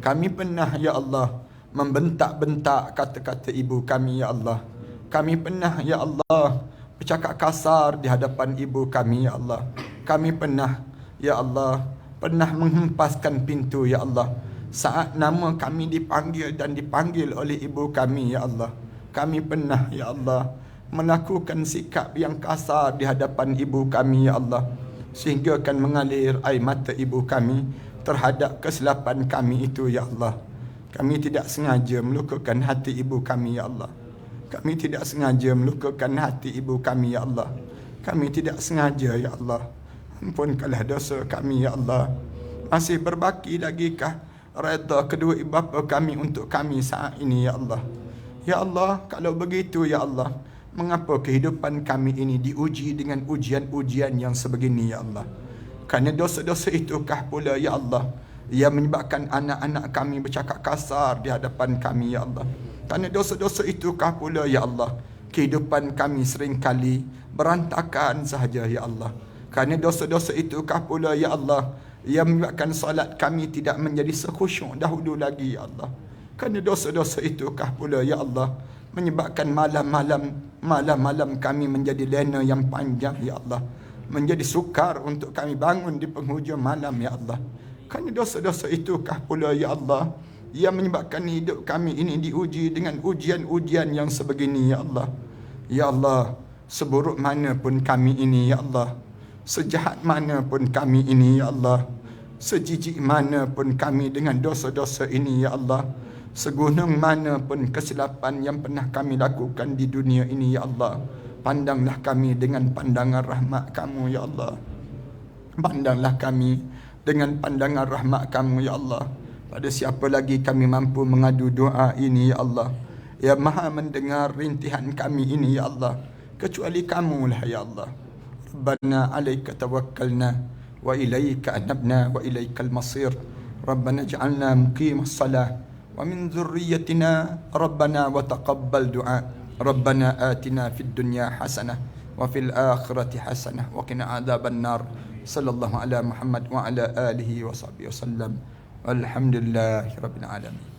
Kami pernah ya Allah membentak-bentak kata-kata ibu kami ya Allah. Kami pernah ya Allah bercakap kasar di hadapan ibu kami ya Allah. Kami pernah ya Allah menghempaskan pintu ya Allah saat nama kami dipanggil dan dipanggil oleh ibu kami ya Allah. Kami pernah ya Allah melakukan sikap yang kasar di hadapan ibu kami ya Allah, sehingga akan mengalir air mata ibu kami terhadap kesilapan kami itu ya Allah. Kami tidak sengaja melukakan hati ibu kami ya Allah. Kami tidak sengaja melukakan hati ibu kami ya Allah. Kami tidak sengaja ya Allah. Ampunkanlah dosa kami ya Allah. Masih berbaki lagikah redha kedua ibu bapa kami untuk kami saat ini ya Allah. Ya Allah, kalau begitu ya Allah, mengapa kehidupan kami ini diuji dengan ujian-ujian yang sebegini ya Allah? Kerana dosa-dosa itukah pula ya Allah yang menyebabkan anak-anak kami bercakap kasar di hadapan kami ya Allah? Kerana dosa-dosa itukah pula ya Allah kehidupan kami seringkali berantakan sahaja ya Allah? Kerana dosa-dosa itukah pula ya Allah yang menyebabkan solat kami tidak menjadi sekhusyuk dahulu lagi ya Allah? Kerana dosa-dosa itukah pula ya Allah menyebabkan malam-malam kami menjadi lena yang panjang ya Allah, menjadi sukar untuk kami bangun di penghujung malam ya Allah? Kerana dosa-dosa itukah pula ya Allah yang menyebabkan hidup kami ini diuji dengan ujian-ujian yang sebegini ya Allah? Ya Allah, seburuk mana pun kami ini ya Allah, sejahat mana pun kami ini ya Allah, sejijik mana pun kami dengan dosa-dosa ini ya Allah, segunung mana pun kesilapan yang pernah kami lakukan di dunia ini ya Allah, pandanglah kami dengan pandangan rahmat kamu ya Allah. Pandanglah kami dengan pandangan rahmat kamu ya Allah. Pada siapa lagi kami mampu mengadu doa ini ya Allah, yang maha mendengar rintihan kami ini ya Allah, kecuali kamu lah ya Allah. Rabbana alaika tawakkalna wa ilaika anabna wa ilaikal masir. Rabbana ja'alna muqimas salah wa min dhurriyyatina Rabbana wa taqabbal du'a. Rabbana atina fid dunya hasanah wa fil akhirati hasanah wa qina adzaban nar. Sallallahu ala Muhammad wa ala alihi wa sahbihi wasallam. Alhamdulillahirabbil alamin.